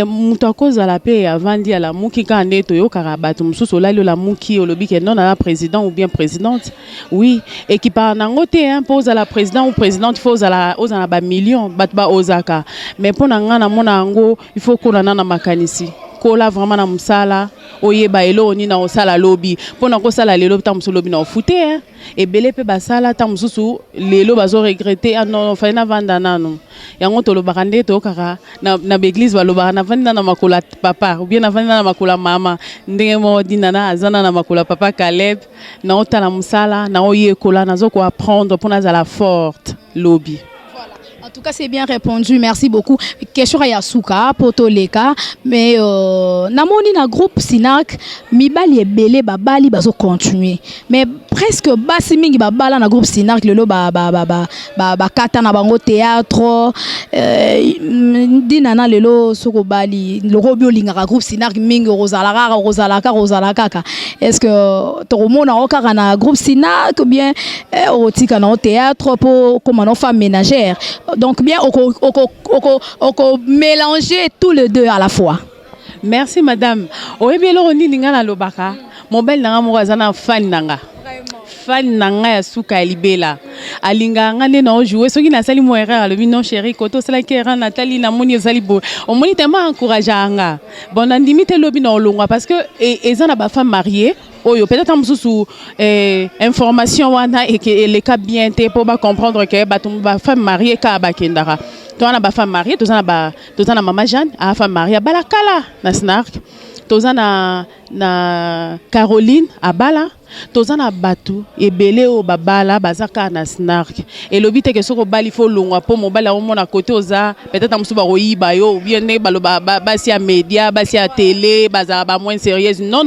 mutu akoza la paix avandi ala muki kande to yo karabatu mususu lalo la muki olobi ke non na président ou bien présidente oui et qui par nango te hein pose à la président ou présidente faut à la ozana ba million batba ozaka mais pour nanga na mona ngo il faut qu'on na makanisi kola vraiment na musala oyeba elo ni na osala lobby pona ko sala lelo ta musu lobby na fouté hein et belé pe basala ta mususu lelo bazo regretter ah non fa na vanda nanu yango to lo bakande to kaka na église ba lo bakana vanda na makula papa ou bien na vanda na makula mama ndenge mo dina na azana na makula papa Caleb na otala musala na oyekola nazo ko apprendre pona za la forte lobby. En tout cas, c'est bien répondu. Merci beaucoup. Question à Yasuka, Potoleka. Mais, namoni na groupe Sinark, mibali e belé babali bazo continuer. Mais presque basi mingi babala na groupe Sinark lelo ba kata na bango théâtre. Dinana lelo soko bali le robio linga groupe Sinark mingi rozalaka. Est-ce que to mona okara na groupe Sinark ou bien otika na théâtre pour comme une femme ménagère. Donc bien on mélanger tous les deux à la fois. Merci madame. Oyebelo ni ninga na lobaka. Mon bel nanga mo azana fan nanga. fan nanga ya suka libela alinga ngane na jouer soki na sali mo erreur le non chéri koto sala kera Nathalie na moni sali bo on moni tellement encourageanga bon na limite lobi na olongwa parce que eza na ba femme mariée oyo peut-être mususu information wana et que les cas bien té pour ba comprendre que ba femme mariée ka ba kendara to na ba femme mariée to na maman Jeanne a femme mariée balakala na snark toza na Caroline abala toza na batu ebele o babala bazaka na snark et lobi te ke soko bali fo longwa po mobala o mona côté oza peut-être amusu ba royiba yo bien ne balo ba si a média ba si a télé baza ba moins sérieuse non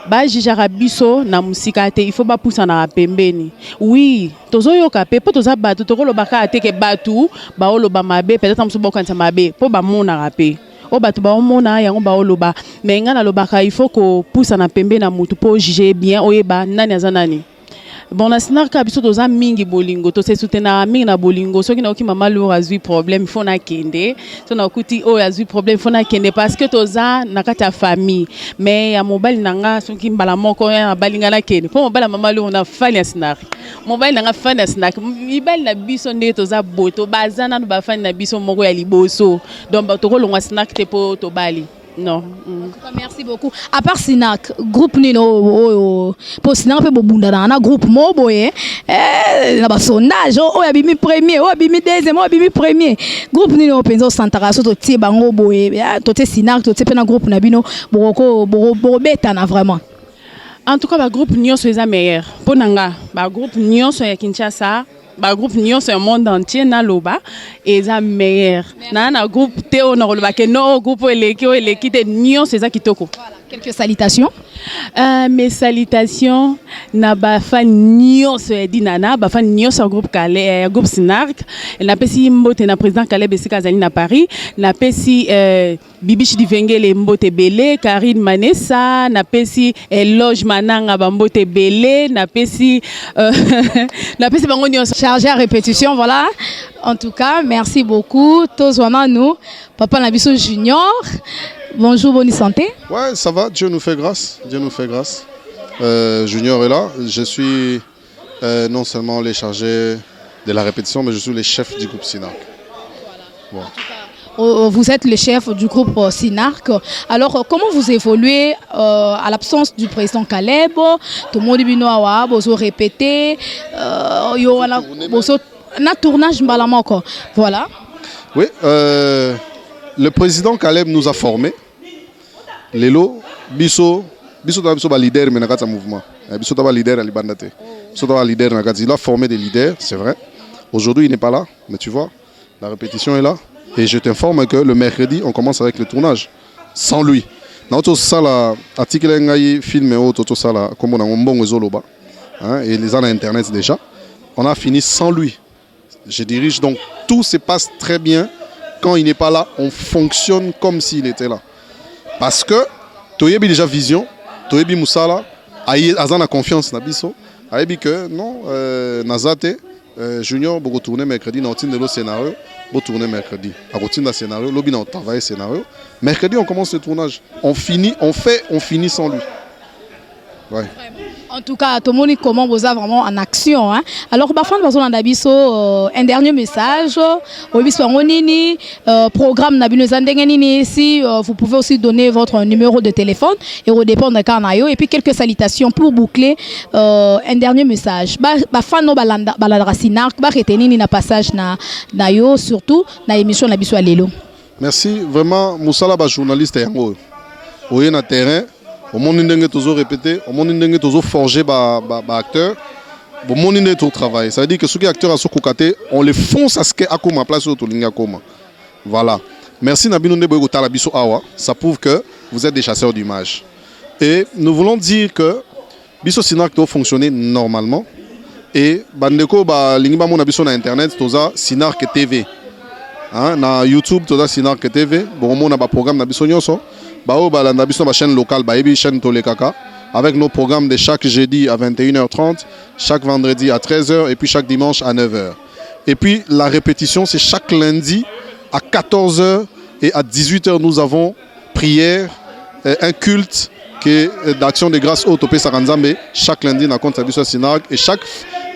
ba jijara biso na musika te il faut ba poussa na pembeni oui tozo yo kapé po toza batu to ko lobaka te ke batu ba o loba mabe peut-être amusu ba kanisa mabe po ba mona rapé o batu ba omona yango ba oloba mais nga na lobaka il faut ko poussa na pembe na mutu po juger bien oyeba nani azanani bon na snarka biso toza mingi bolingo to se soutenir mingi na bolingo soki na oki mama lo azui problème il faut na kende so na okuti o azui problème il faut na kende parce que toza na kata famille mais ya mobile nanga soki mbala moko ya balinga na kende po mobile mama lo na fani ya snarka mobile nanga fani ya snarka mibali na biso nde toza boto bazana no ba fani na biso moko ya liboso donc ba to ko longwa snarka te po to bali. Non. Merci beaucoup. À part Sinak, groupe Nino, pour Sinak, peut bobunda na groupe Moboye, na ba sondage, o abimi premier, o abimi deuxième, o abimi premier. Groupe Nino penzo Santara, so to tie bango boye, to te Sinak, to te pena groupe na bino, boro beta na vraiment. En tout cas, le groupe Nyonso est meilleur. Pour nanga, le groupe Nyonso est Kinshasa. Le groupe Nyonso est monde entier na loba et ça meilleur. Na groupe Théo na loba que no groupe eleki te Nyonso est kitoko. Quelques salutations. Mes salutations na ba fan Nyonso edi nana ba fan Nyonso groupe Calais groupe Sinark na pesi mbote na président Calais Besika Zali na Paris na pesi Bibichi Divengele mbote belé Karine Manessa na pesi Eloge Mananga ba mbote belé na pesi bango Nyonso chargé à répétition voilà. En tout cas, merci beaucoup Tozwana nous papa Nabiso Junior. Bonjour, bonne santé. Ouais, ça va, Dieu nous fait grâce. Dieu nous fait grâce. Junior est là. Je suis non seulement les chargés de la répétition, mais je suis le chef du groupe Sinark. Voilà. Vous êtes le chef du groupe Sinark. Alors, comment vous évoluez à l'absence du président Caleb? Tout le monde a répété. Un tournage malamoko. Voilà. Oui, le président Caleb nous a formés. Lelo, biso ba leader mais nakata mouvement. Biso ba leader ali bandate. Biso ba leader nakata. Il a formé des leaders, c'est vrai. Aujourd'hui, il n'est pas là, mais tu vois, la répétition est là. Et je t'informe que le mercredi, on commence avec le tournage sans lui. Na auto sala article ngai film et auto sala comme on a mbongo zoloba. Et les gens à internet déjà. On a fini sans lui. Je dirige donc tout se passe très bien. Quand il n'est pas là, on fonctionne comme s'il était là. Parce que tu as déjà vision, tu as Moussala, Azan a confiance dans Bisso, tu que non, Nazate, Junior, beaucoup tourner mercredi, dans le scénario, beaucoup tourner mercredi. À routine le scénario, lobby dans travail scénario. Mercredi, on commence le tournage. On finit sans lui. Ouais. En tout cas, tout le monde comment vous avez vraiment en action. Hein? Alors, un dernier message. Programme si vous pouvez aussi donner votre numéro de téléphone et redépendre de et puis quelques salutations pour boucler. Un dernier message. Passage surtout na émission na biso lelo. Merci vraiment Moussala ba journaliste yango. Oye na terrain. Au monde ndenge toujours répété, au monde ndenge toujours forgé ba acteur. Au monde ndenge tout travail. Ça veut dire que ceux qui acteurs à sokokate, on les fonce à ce que akoma place au tolinga koma. Voilà. Merci Nabino Ndebo Talabiso Awa. Ça prouve que vous êtes des chasseurs d'images. Et nous voulons dire que Biso Sinark doit fonctionner normalement. Et bandeko ba lingba mon abiso na internet toza Sinark TV. Na YouTube toza Sinark TV. Bon mon na ba programme na biso nyoso. Bao ba na biso ba chaîne locale ba ebi chaîne Tolekaka avec nos programmes de chaque jeudi à 21h30, chaque vendredi à 13h et puis chaque dimanche à 9h. Et puis la répétition c'est chaque lundi à 14h et à 18h nous avons prière, un culte que d'action de grâce au Topé Saranzambe, chaque lundi, na compte Sabiso Sinarak, et chaque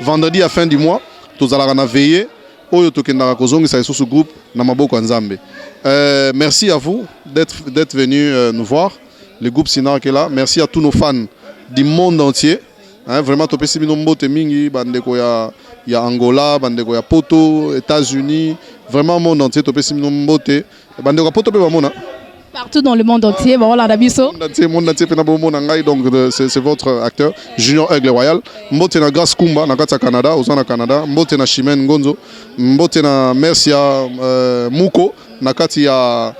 vendredi à fin du mois, tous allons na veiller, au Tokendara Kozong, ça est sous ce groupe, na Maboko Nzambe. Merci à vous d'être venus nous voir, le groupe Sinarak est là. Merci à tous nos fans du monde entier. Hein, vraiment, Topé Siminombo Temingi, Bandeko ya Angola, Bandeko ya Poto, États-Unis, vraiment monde entier, Topé Siminombo Te, Bandeko Poto Bamona. Partout dans le monde entier, voilà Dabiso. Monde entier, donc c'est votre acteur, Junior Aigle Royal. Mbote na Grace Kumba, na Kata Canada, Ozana Canada. Mbote na Chimène Ngonzo. Mbote na Mercia Mouko, na Kati ya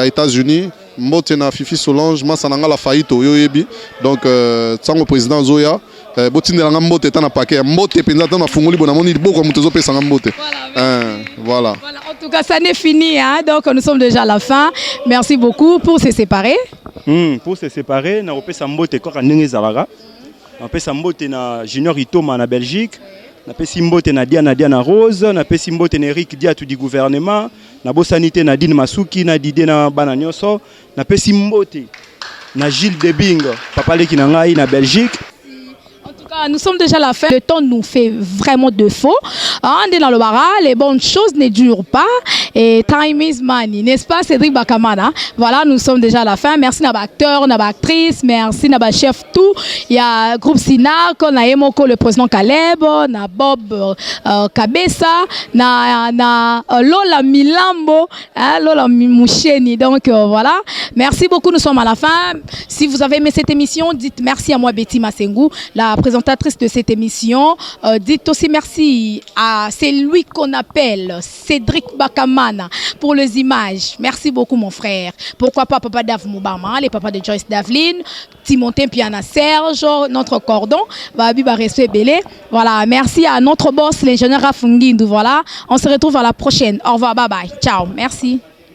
États-Unis. Mbote na Fifi Solange, Masananga la Faito, Yoyebi. Donc, Tsango président Zoya. Botine na Mbote tana paquet. Mbote penza tana fungoli bonamoni beaucoup mutezo pesa Mbote. Voilà. En tout cas, ça n'est fini, hein? Donc nous sommes déjà à la fin. Merci beaucoup pour se séparer. Pour se séparer, na opesa Mbote ko kanenge zalaka. Na opesa Mbote na Junior Itoma na Belgique. Na pesi Mbote na Diana Rose, na pesi Mbote na Eric Diatou du gouvernement, na Bosanité na Dine Masuki, na Didé na Bana Nyoso, na pesi Mbote na Gilles Debing, papa leki na ngai na Belgique. Nous sommes déjà à la fin. Le temps nous fait vraiment défaut. On est dans le bara, les bonnes choses ne durent pas. Et time is money, n'est-ce pas, Cédric Bakamana? Voilà, nous sommes déjà à la fin. Merci à l'acteur, à l'actrice, merci à chef tout. Il y a groupe Sinarak, on a Emoko, le président Caleb, on a Bob Kabessa, na Lola Milambo, Lola Moucheni. Donc voilà, merci beaucoup. Nous sommes à la fin. Si vous avez aimé cette émission, dites merci à moi, Betty Massengou, la présentatrice de cette émission. Dites aussi merci à celui qu'on appelle Cédric Bakamana pour les images. Merci beaucoup mon frère. Pourquoi pas Papa Dave Moubama, les papas de Joyce Davlin, Timothée Piana Serge, notre cordon, Babi Baressé Belé. Voilà, merci à notre boss, l'ingénieur Rafungindou. Voilà, on se retrouve à la prochaine. Au revoir, bye bye. Ciao, merci.